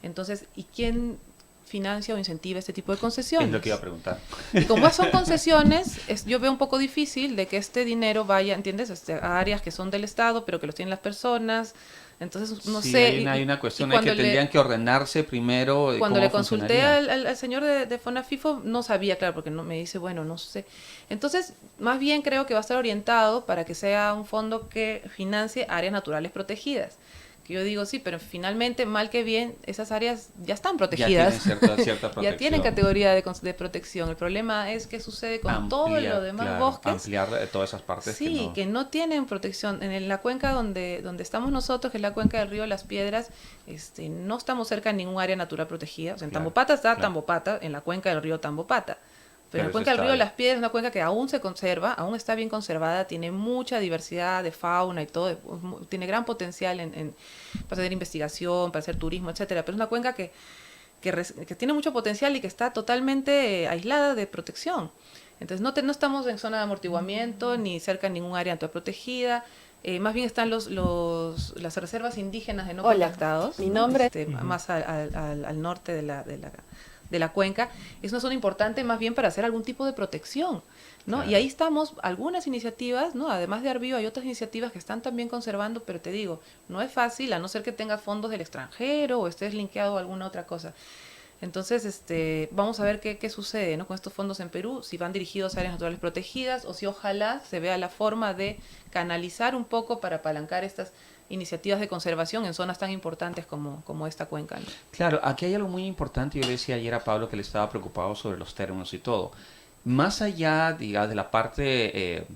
F: Entonces, ¿y quién financia o incentiva este tipo de concesiones?
C: Es lo que iba a preguntar.
F: Y como son concesiones, yo veo un poco difícil de que este dinero vaya, ¿entiendes? A áreas que son del Estado, pero que los tienen las personas. Entonces, no
C: Sí,
F: sé.
C: hay una cuestión
F: y
C: ahí que
F: cuando
C: tendrían que ordenarse primero.
F: Cuando
C: cómo
F: le consulté
C: funcionaría.
F: al señor de Fonafifo, no sabía, claro, porque no me dice, bueno, no sé. Entonces, más bien creo que va a estar orientado para que sea un fondo que financie áreas naturales protegidas. Que yo digo, sí, pero finalmente, mal que bien, esas áreas ya están protegidas.
C: Ya tienen cierta protección.
F: Ya tienen categoría de protección. El problema es qué sucede con todo lo demás
C: claro,
F: bosques.
C: ampliar todas esas partes
F: Sí, que no tienen protección. En la cuenca donde estamos nosotros, que es la cuenca del río Las Piedras, no estamos cerca de ningún área natural protegida. O sea, en
C: Claro,
F: Tambopata está
C: claro.
F: Tambopata, en la cuenca del río Tambopata. Pero
C: Pero
F: la cuenca
C: eso
F: del río
C: está ahí.
F: Las Piedras es una cuenca que aún se conserva, aún está bien conservada, tiene mucha diversidad de fauna y todo, tiene gran potencial para hacer investigación, para hacer turismo, etcétera. Pero es una cuenca que tiene mucho potencial y que está totalmente aislada de protección. Entonces no estamos en zona de amortiguamiento ni cerca de ningún área natural protegida. Más bien están las reservas indígenas de no
G: Hola,
F: contactados,
G: mi
F: ¿no?
G: nombre
F: Más al norte de la cuenca. Es una zona importante más bien para hacer algún tipo de protección, ¿no?
C: Claro.
F: Y ahí estamos algunas iniciativas, ¿no? Además de Arbio hay otras iniciativas que están también conservando, pero te digo, no es fácil, a no ser que tengas fondos del extranjero o estés linkeado a alguna otra cosa. Entonces, vamos a ver qué sucede, ¿no? Con estos fondos en Perú, si van dirigidos a áreas naturales protegidas o si ojalá se vea la forma de canalizar un poco para apalancar estas iniciativas de conservación en zonas tan importantes como esta cuenca, ¿no?
C: Claro, aquí hay algo muy importante. Yo le decía ayer a Pablo que le estaba preocupado sobre los términos y todo. Más allá, digamos, de la parte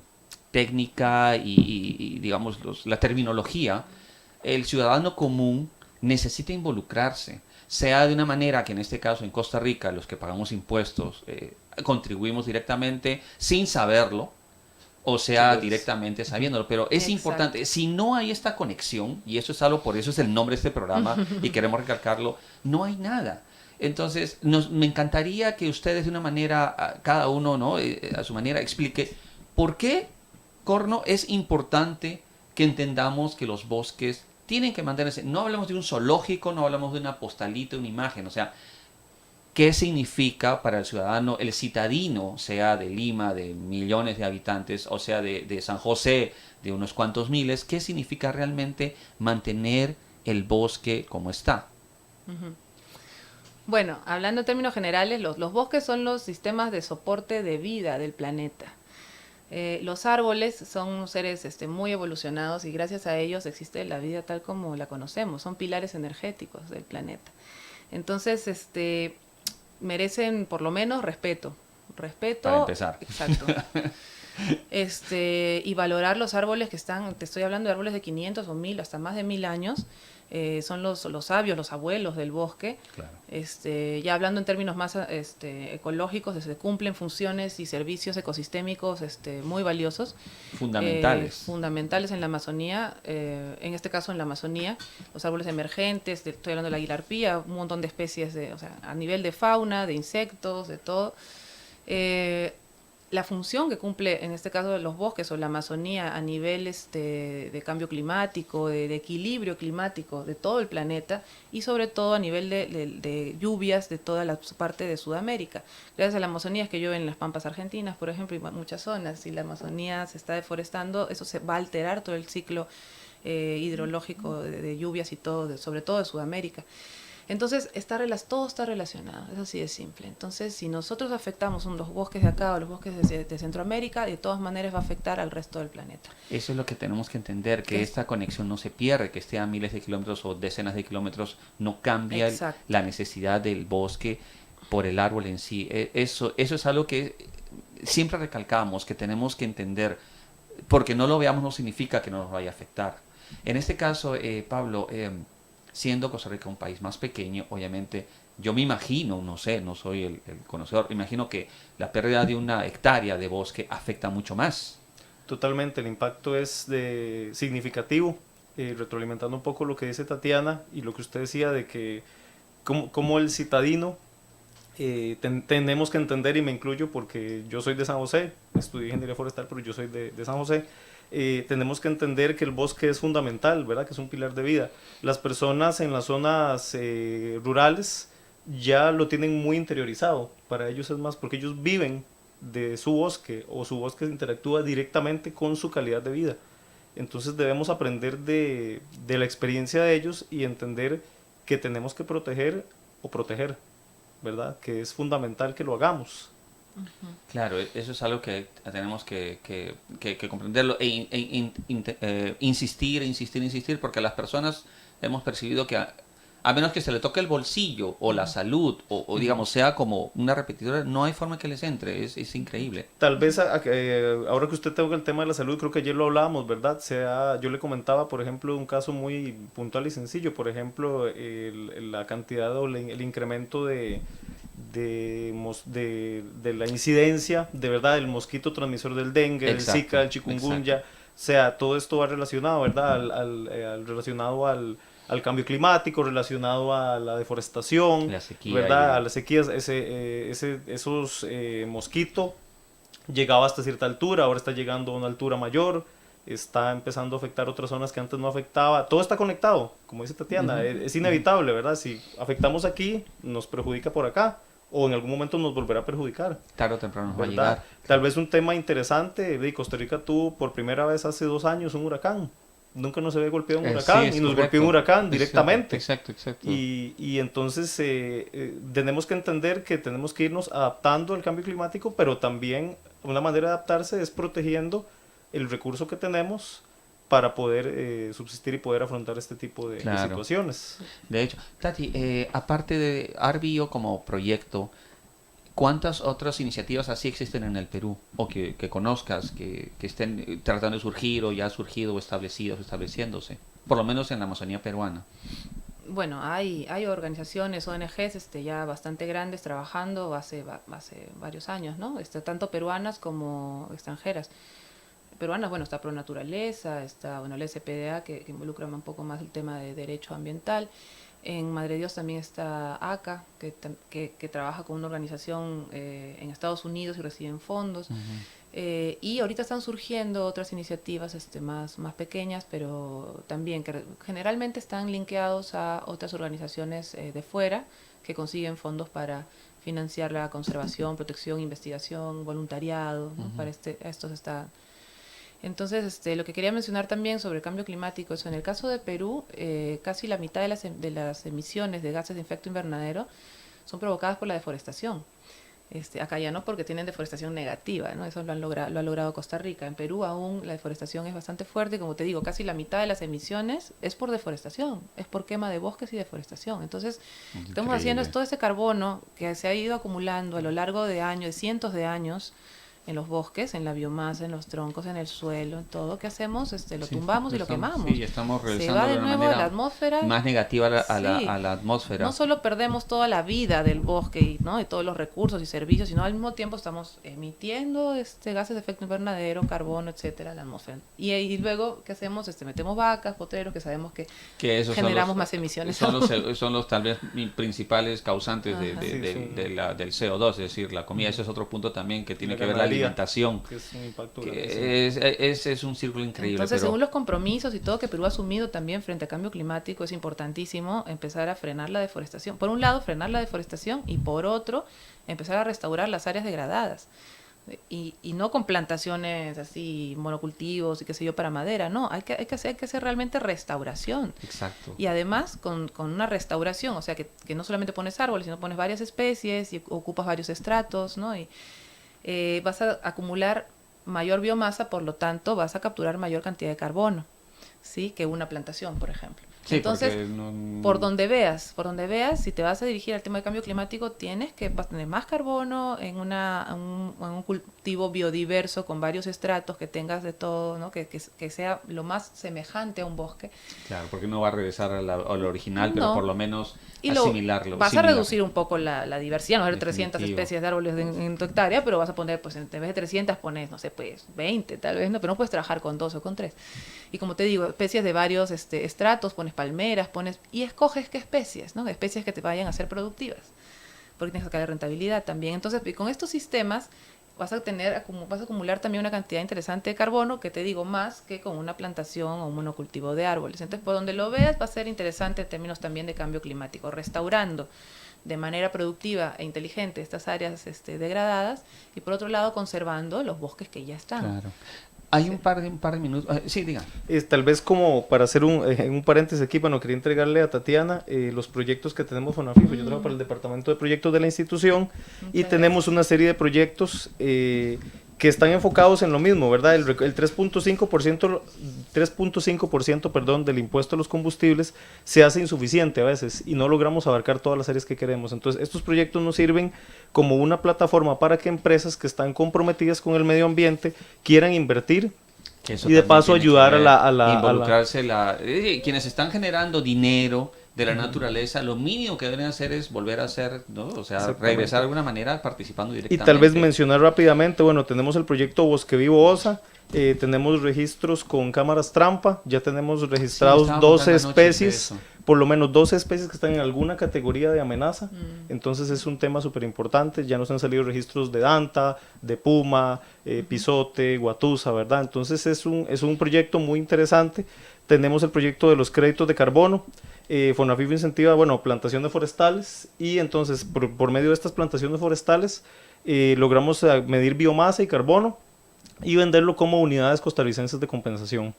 C: técnica y digamos, la terminología, el ciudadano común necesita involucrarse, sea de una manera que en este caso en Costa Rica, los que pagamos impuestos, contribuimos directamente sin saberlo, o sea,
D: Sí,
C: directamente sabiéndolo, pero es
F: Exacto.
C: importante, si no hay esta conexión, y eso es algo, por eso es el nombre de este programa, y queremos recalcarlo, no hay nada. Entonces, me encantaría que ustedes de una manera, cada uno, ¿no? A su manera, explique por qué Corno, es importante que entendamos que los bosques tienen que mantenerse. No hablamos de un zoológico, no hablamos de una postalita, una imagen. O sea, ¿qué significa para el ciudadano, el citadino, sea de Lima, de millones de habitantes, o sea de San José, de unos cuantos miles? ¿Qué significa realmente mantener el bosque como está?
F: Ujú. Bueno, hablando en términos generales, los bosques son los sistemas de soporte de vida del planeta. Los árboles son seres muy evolucionados y gracias a ellos existe la vida tal como la conocemos. Son pilares energéticos del planeta. Entonces, merecen por lo menos respeto. Respeto.
C: Para empezar.
F: Exacto. Y valorar los árboles que están, te estoy hablando de árboles de 500 o 1000, hasta más de 1000 años. Son los sabios, los abuelos del bosque.
C: Claro.
F: Ya hablando en términos más ecológicos, cumplen funciones y servicios ecosistémicos muy valiosos.
C: Fundamentales.
F: Fundamentales en la Amazonía, en este caso en la Amazonía, los árboles emergentes, estoy hablando de la aguilarpía, un montón de especies, a nivel de fauna, de insectos, de todo. La función que cumple en este caso los bosques o la Amazonía a nivel de cambio climático, de equilibrio climático de todo el planeta y sobre todo a nivel de lluvias de toda la parte de Sudamérica. Gracias a la Amazonía es que llueve en las pampas argentinas, por ejemplo, y muchas zonas. Si la Amazonía se está deforestando, eso se va a alterar todo el ciclo hidrológico de lluvias y todo, sobre todo de Sudamérica. Entonces, todo está relacionado, es así de simple. Entonces, si nosotros afectamos los bosques de acá o los bosques de Centroamérica, de todas maneras va a afectar al resto del planeta.
C: Eso es lo que tenemos que entender, que esta conexión no se pierde, que esté a miles de kilómetros o decenas de kilómetros, no cambia la necesidad del bosque por el árbol en sí. Eso es algo que siempre recalcamos, que tenemos que entender, porque no lo veamos no significa que no nos vaya a afectar. En este caso, Pablo, siendo Costa Rica un país más pequeño, obviamente, yo me imagino, no sé, no soy el conocedor, imagino que la pérdida de una hectárea de bosque afecta mucho más.
D: Totalmente, el impacto es significativo, retroalimentando un poco lo que dice Tatiana y lo que usted decía de que como el citadino tenemos que entender, y me incluyo porque yo soy de San José, estudié ingeniería forestal, pero yo soy de San José. Tenemos que entender que el bosque es fundamental, ¿verdad? Que es un pilar de vida. Las personas en las zonas rurales ya lo tienen muy interiorizado. Para ellos es más porque ellos viven de su bosque o su bosque interactúa directamente con su calidad de vida. Entonces debemos aprender de la experiencia de ellos y entender que tenemos que proteger, ¿verdad? Que es fundamental que lo hagamos.
C: Claro, eso es algo que tenemos que comprenderlo insistir, porque las personas hemos percibido que a menos que se le toque el bolsillo o la salud o digamos sea como una repetidora, no hay forma que les entre, es increíble.
D: Tal vez ahora que usted toca el tema de la salud, creo que ayer lo hablábamos, ¿verdad? Yo le comentaba, por ejemplo, un caso muy puntual y sencillo, por ejemplo, la cantidad o el incremento de la incidencia, de verdad, del mosquito transmisor del dengue, del Zika, del chikungunya, o sea, todo esto va relacionado, ¿verdad? Relacionado al cambio climático, relacionado a la deforestación,
C: la sequía,
D: ¿verdad? A las sequías, esos mosquitos llegaba hasta cierta altura, ahora está llegando a una altura mayor, está empezando a afectar otras zonas que antes no afectaba, todo está conectado, como dice Tatiana, es inevitable, ¿verdad? Si afectamos aquí, nos perjudica por acá, o en algún momento nos volverá a perjudicar.
C: Tarde o temprano nos va a
D: ¿verdad?
C: llegar.
D: Tal vez un tema interesante, Costa Rica tuvo por primera vez hace 2 años un huracán. Nunca nos había golpeado un huracán y nos golpeó un huracán directamente.
C: Exacto.
D: Y entonces tenemos que entender que tenemos que irnos adaptando al cambio climático, pero también una manera de adaptarse es protegiendo el recurso que tenemos para poder subsistir y poder afrontar este tipo de situaciones.
C: De hecho, Tati, aparte de Arbio como proyecto, ¿cuántas otras iniciativas así existen en el Perú? O que conozcas, que estén tratando de surgir o ya ha surgido o estableciéndose, por lo menos en la Amazonía peruana.
F: Bueno, hay organizaciones, ONGs ya bastante grandes trabajando hace varios años, ¿no? Tanto peruanas como extranjeras. Peruanas, bueno, está Pronaturaleza, está el SPDA que involucra un poco más el tema de derecho ambiental. En Madre de Dios también está ACA, que trabaja con una organización en Estados Unidos y reciben fondos. Y ahorita están surgiendo otras iniciativas más pequeñas, pero también que generalmente están linkeados a otras organizaciones de fuera que consiguen fondos para financiar la conservación, protección, investigación, voluntariado, ¿no? Para estos está. Entonces, lo que quería mencionar también sobre el cambio climático es en el caso de Perú, casi la mitad de las emisiones de gases de efecto invernadero son provocadas por la deforestación. Acá ya no, porque tienen deforestación negativa, ¿no? Eso lo ha logrado Costa Rica. En Perú aún la deforestación es bastante fuerte, como te digo, casi la mitad de las emisiones es por deforestación, es por quema de bosques y deforestación. Entonces, estamos haciendo todo ese carbono que se ha ido acumulando a lo largo de años, de cientos de años, en los bosques, en la biomasa, en los troncos, en el suelo, en todo. ¿Qué hacemos? Lo tumbamos y lo quemamos.
C: Sí, estamos regresando
F: se va de
C: una
F: nuevo a
C: manera
F: la atmósfera.
C: Más negativa a la atmósfera.
F: No solo perdemos toda la vida del bosque ¿no? y todos los recursos y servicios, sino al mismo tiempo estamos emitiendo gases de efecto invernadero, carbono, etcétera, a la atmósfera. Y luego, ¿qué hacemos? Metemos vacas, potreros, que sabemos que esos generamos más emisiones.
C: Son los tal vez principales causantes del CO2, es decir, la comida. Ese es otro punto también que tiene que ver la alimentación,
D: que es un impacto
C: ese es un círculo increíble.
F: Entonces, según los compromisos y todo que Perú ha asumido también frente al cambio climático, es importantísimo empezar a frenar la deforestación. Por un lado, frenar la deforestación, y por otro, empezar a restaurar las áreas degradadas. Y no con plantaciones así, monocultivos y qué sé yo, para madera, no, hay que hacer realmente restauración.
C: Exacto.
F: Y además con una restauración, o sea, que no solamente pones árboles, sino pones varias especies y ocupas varios estratos, ¿no? Y vas a acumular mayor biomasa, por lo tanto vas a capturar mayor cantidad de carbono, ¿sí? Que una plantación, por ejemplo.
C: Sí,
F: entonces, por donde veas, si te vas a dirigir al tema del cambio climático, tienes que tener más carbono en un cultivo biodiverso con varios estratos, que tengas de todo, ¿no? Que sea lo más semejante a un bosque.
C: Claro, porque no va a regresar a lo original, pero por lo menos asimilarlo.
F: Vas a reducir un poco la diversidad, no haber 300 especies de árboles en tu hectárea, pero vas a poner, pues en vez de 300 pones, no sé, pues 20 tal vez, no, pero no puedes trabajar con 2 o con 3. Y como te digo, especies de varios estratos, pones palmeras, y escoges qué especies, ¿no? Especies que te vayan a ser productivas, porque tienes que sacar rentabilidad también. Entonces, con estos sistemas vas a acumular también una cantidad interesante de carbono, que te digo, más que con una plantación o un monocultivo de árboles. Entonces, por donde lo veas va a ser interesante en términos también de cambio climático, restaurando de manera productiva e inteligente estas áreas degradadas, y por otro lado conservando los bosques que ya están.
C: Claro. Hay un par de minutos. Sí, diga.
D: Tal vez como para hacer un paréntesis aquí, bueno, quería entregarle a Tatiana los proyectos que tenemos FONAFIFO. Yo trabajo para el Departamento de Proyectos de la institución y tenemos una serie de proyectos que están enfocados en lo mismo, ¿verdad? El 3.5%, perdón, del impuesto a los combustibles se hace insuficiente a veces y no logramos abarcar todas las áreas que queremos. Entonces, estos proyectos nos sirven como una plataforma para que empresas que están comprometidas con el medio ambiente quieran invertir y de paso ayudar a
C: involucrarse quienes están generando dinero de la naturaleza. Lo mínimo que deben hacer es volver a hacer, ¿no? O sea, regresar de alguna manera participando directamente.
D: Y tal vez mencionar rápidamente, bueno, tenemos el proyecto Bosque Vivo OSA, tenemos registros con cámaras trampa, ya tenemos registrados 12 especies, por lo menos 12 especies que están en alguna categoría de amenaza. Entonces es un tema súper importante. Ya nos han salido registros de danta, de puma, pisote, guatusa, ¿verdad? Entonces es un proyecto muy interesante. Tenemos el proyecto de los créditos de carbono. FONAFIFO incentiva, bueno, plantación de forestales, y entonces por medio de estas plantaciones forestales logramos medir biomasa y carbono y venderlo como unidades costarricenses de compensación.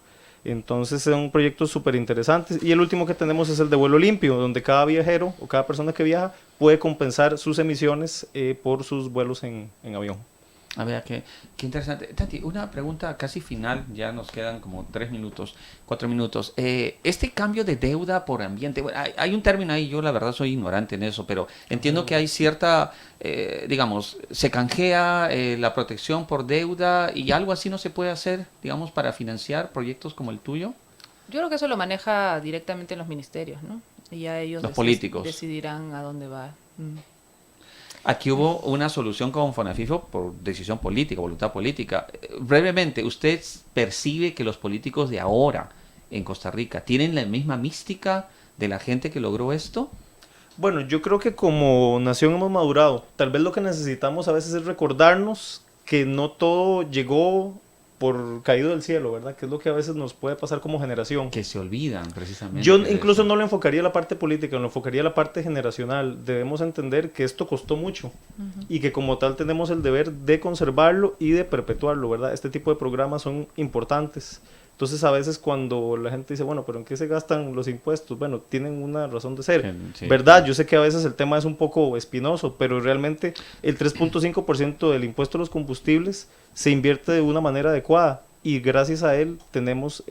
D: Entonces son proyectos súper interesantes. Y el último que tenemos es el de vuelo limpio, donde cada viajero o cada persona que viaja puede compensar sus emisiones por sus vuelos en avión.
C: A ver, qué interesante. Tati, una pregunta casi final, ya nos quedan como 4 minutos. Este cambio de deuda por ambiente, bueno, hay un término ahí, yo la verdad soy ignorante en eso, pero entiendo que hay cierta, digamos, se canjea la protección por deuda, y algo así no se puede hacer, digamos, para financiar proyectos como el tuyo.
F: Yo creo que eso lo maneja directamente en los ministerios, ¿no? Y ya ellos
C: los políticos
F: decidirán a dónde va.
C: Aquí hubo una solución con FONAFIFO por decisión política, voluntad política. Brevemente, ¿usted percibe que los políticos de ahora en Costa Rica tienen la misma mística de la gente que logró esto?
D: Bueno, yo creo que como nación hemos madurado. Tal vez lo que necesitamos a veces es recordarnos que no todo llegó por caído del cielo, ¿verdad? Que es lo que a veces nos puede pasar como generación.
C: Que se olvidan, precisamente.
D: Yo incluso no lo enfocaría la parte política, lo enfocaría la parte generacional. Debemos entender que esto costó mucho y que como tal tenemos el deber de conservarlo y de perpetuarlo, ¿verdad? Este tipo de programas son importantes. Entonces a veces cuando la gente dice, bueno, pero ¿en qué se gastan los impuestos? Bueno, tienen una razón de ser,
C: Sí,
D: ¿verdad? Yo sé que a veces el tema es un poco espinoso, pero realmente el 3.5% del impuesto a los combustibles se invierte de una manera adecuada y gracias a él tenemos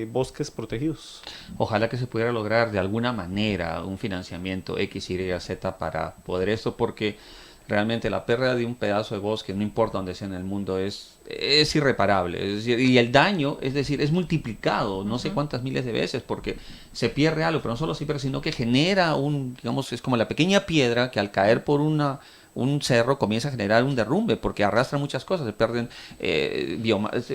D: bosques protegidos.
C: Ojalá que se pudiera lograr de alguna manera un financiamiento X, Y, Z para poder esto, porque realmente la pérdida de un pedazo de bosque, no importa dónde sea en el mundo, es irreparable. Es decir, y el daño, es decir, es multiplicado no sé cuántas miles de veces, porque se pierde algo, pero no solo se pierde, sino que genera digamos, es como la pequeña piedra que al caer por un cerro comienza a generar un derrumbe, porque arrastra muchas cosas, se pierden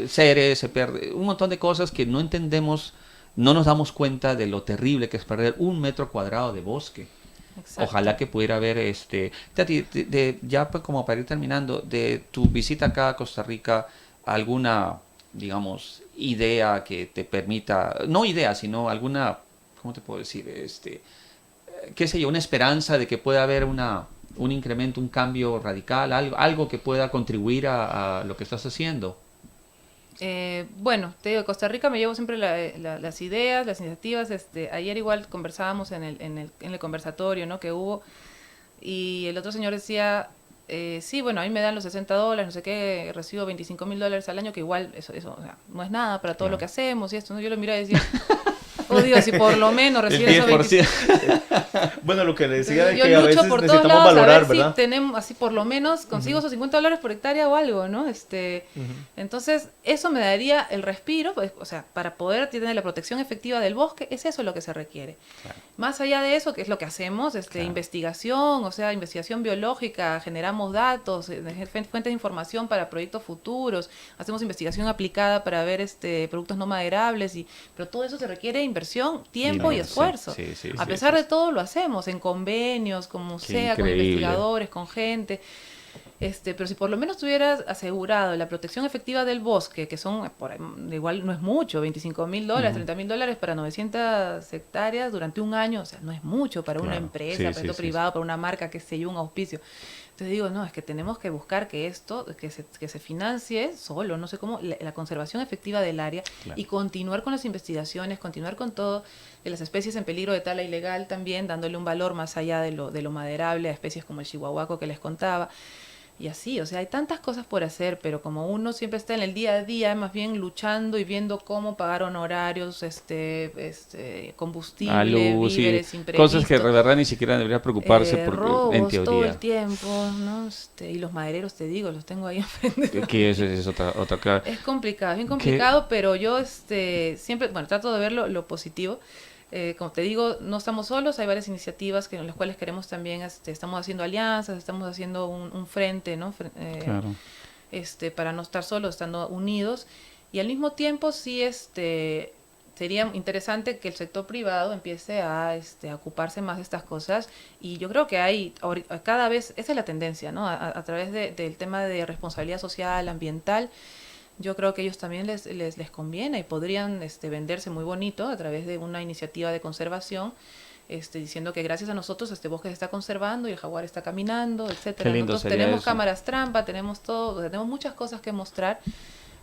C: seres, se pierde un montón de cosas que no entendemos, no nos damos cuenta de lo terrible que es perder 1 metro cuadrado de bosque.
F: Exacto.
C: Ojalá que pudiera haber, Tati, ya pues como para ir terminando, de tu visita acá a Costa Rica, alguna, digamos, idea que te permita, no idea, sino alguna, ¿cómo te puedo decir? Qué sé yo, una esperanza de que pueda haber un incremento, un cambio radical, algo que pueda contribuir a lo que estás haciendo.
F: Bueno, te digo, Costa Rica me llevo siempre las ideas, las iniciativas. Ayer igual conversábamos en el conversatorio, ¿no?, que hubo, y el otro señor decía, sí, bueno, a mí me dan los $60, no sé qué, recibo $25,000 al año, que igual eso o sea, no es nada para todo lo que hacemos y esto, ¿no? Yo lo miraba y decía, oh Dios, si por lo menos recibo esos 25.
D: Bueno, lo que le decía de
F: Yo
D: que a
F: lucho
D: veces
F: por todos
D: necesitamos
F: lados
D: valorar,
F: a ver
D: ¿verdad?
F: si tenemos, así por lo menos consigo esos $50 por hectárea o algo, ¿no? Entonces, eso me daría el respiro, pues, o sea, para poder tener la protección efectiva del bosque, es eso lo que se requiere. Claro. Más allá de eso, que es lo que hacemos, claro, investigación, o sea, investigación biológica, generamos datos, fuentes de información para proyectos futuros, hacemos investigación aplicada para ver productos no maderables, pero todo eso se requiere inversión, tiempo y esfuerzo. A pesar de todo lo hacemos en convenios, como sea, con investigadores, con gente. Pero si por lo menos tuvieras asegurado la protección efectiva del bosque, que son, igual no es mucho, $25,000, $30,000 para 900 hectáreas durante un año, o sea, no es mucho para una empresa, para un privado, para una marca, qué sé yo, un auspicio. Entonces digo, no, es que tenemos que buscar que esto, que se financie solo, no sé cómo, la conservación efectiva del área, y continuar con las investigaciones, continuar con todo, de las especies en peligro de tala ilegal también, dándole un valor más allá de lo maderable a especies como el chihuahuaco que les contaba. Y así, o sea, hay tantas cosas por hacer, pero como uno siempre está en el día a día, más bien luchando y viendo cómo pagar honorarios, combustible,
C: luz,
F: víveres, imprevistos,
C: cosas que de verdad ni siquiera debería preocuparse porque
F: robos,
C: en teoría
F: todo el tiempo, ¿no? Y los madereros, te digo, los tengo ahí enfrente.
C: Que eso es otra clave.
F: Es complicado, es bien complicado, pero yo siempre, bueno, trato de ver lo positivo. Como te digo, no estamos solos, hay varias iniciativas en las cuales queremos también, estamos haciendo alianzas, estamos haciendo un frente, ¿no?
C: Claro.
F: Para no estar solos, estando unidos, y al mismo tiempo sí sería interesante que el sector privado empiece a ocuparse más de estas cosas, y yo creo que cada vez, esa es la tendencia, ¿no? A través del tema de responsabilidad social, ambiental. Yo creo que ellos también les conviene y podrían venderse muy bonito a través de una iniciativa de conservación, diciendo que gracias a nosotros este bosque se está conservando y el jaguar está caminando, etcétera. Nosotros tenemos eso. Cámaras trampa, tenemos todo, tenemos muchas cosas que mostrar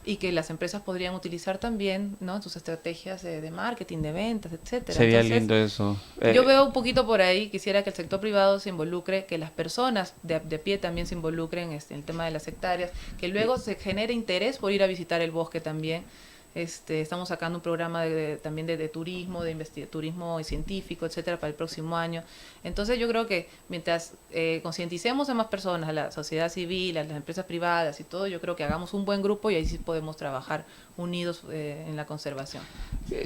F: y que las empresas podrían utilizar también, ¿no?, en sus estrategias de marketing, de ventas, etcétera.
C: Sería lindo eso.
F: Yo veo un poquito por ahí, quisiera que el sector privado se involucre, que las personas de pie también se involucren en el tema de las hectáreas, que luego se genere interés por ir a visitar el bosque también. Estamos sacando un programa también de turismo, turismo científico, etcétera, para el próximo año. Entonces yo creo que mientras concienticemos a más personas, a la sociedad civil, a las empresas privadas y todo, yo creo que hagamos un buen grupo y ahí sí podemos trabajar unidos en la conservación.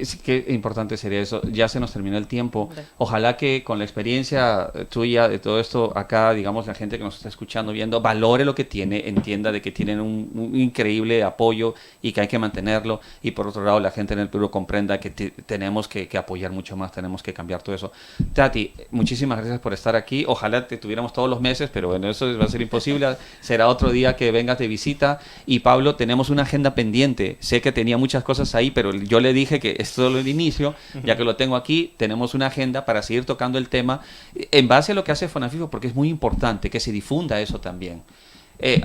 C: Sí, qué importante sería eso. Ya se nos terminó el tiempo. Ojalá que con la experiencia tuya de todo esto acá, digamos, la gente que nos está escuchando, viendo, valore lo que tiene, entienda de que tienen un increíble apoyo y que hay que mantenerlo. y por otro lado la gente en el Perú comprenda que tenemos que apoyar mucho más, tenemos que cambiar todo eso. Tati, muchísimas gracias por estar aquí. Ojalá te tuviéramos todos los meses, pero bueno, eso va a ser imposible. Será otro día que vengas de visita. Y Pablo, tenemos una agenda pendiente. Sé que tenía muchas cosas ahí, pero yo le dije que es solo el inicio. Ya que lo tengo aquí, tenemos una agenda para seguir tocando el tema en base a lo que hace FONAFIFO, porque es muy importante que se difunda eso también.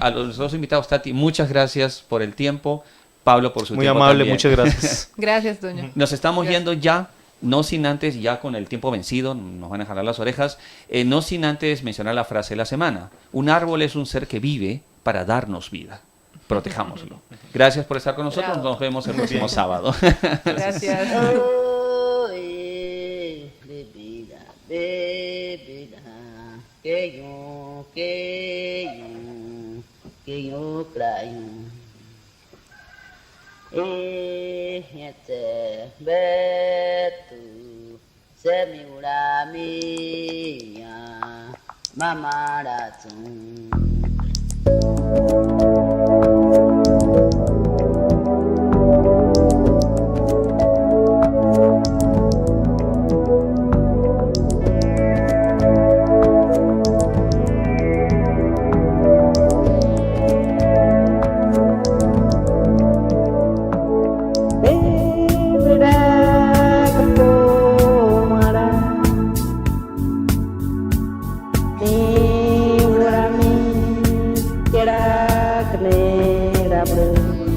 C: A los dos invitados, Tati, muchas gracias por el tiempo. Pablo, por su
D: muy
C: tiempo
D: amable,
C: también.
D: muchas gracias.
F: Gracias, Toño.
C: Nos estamos yendo ya, no sin antes, ya con el tiempo vencido, nos van a jalar las orejas, no sin antes mencionar la frase de la semana. Un árbol es un ser que vive para darnos vida. Protejámoslo. Gracias por estar con nosotros.
F: Bravo.
C: Nos vemos el próximo sábado.
F: Gracias.
G: Negra, negra, blue.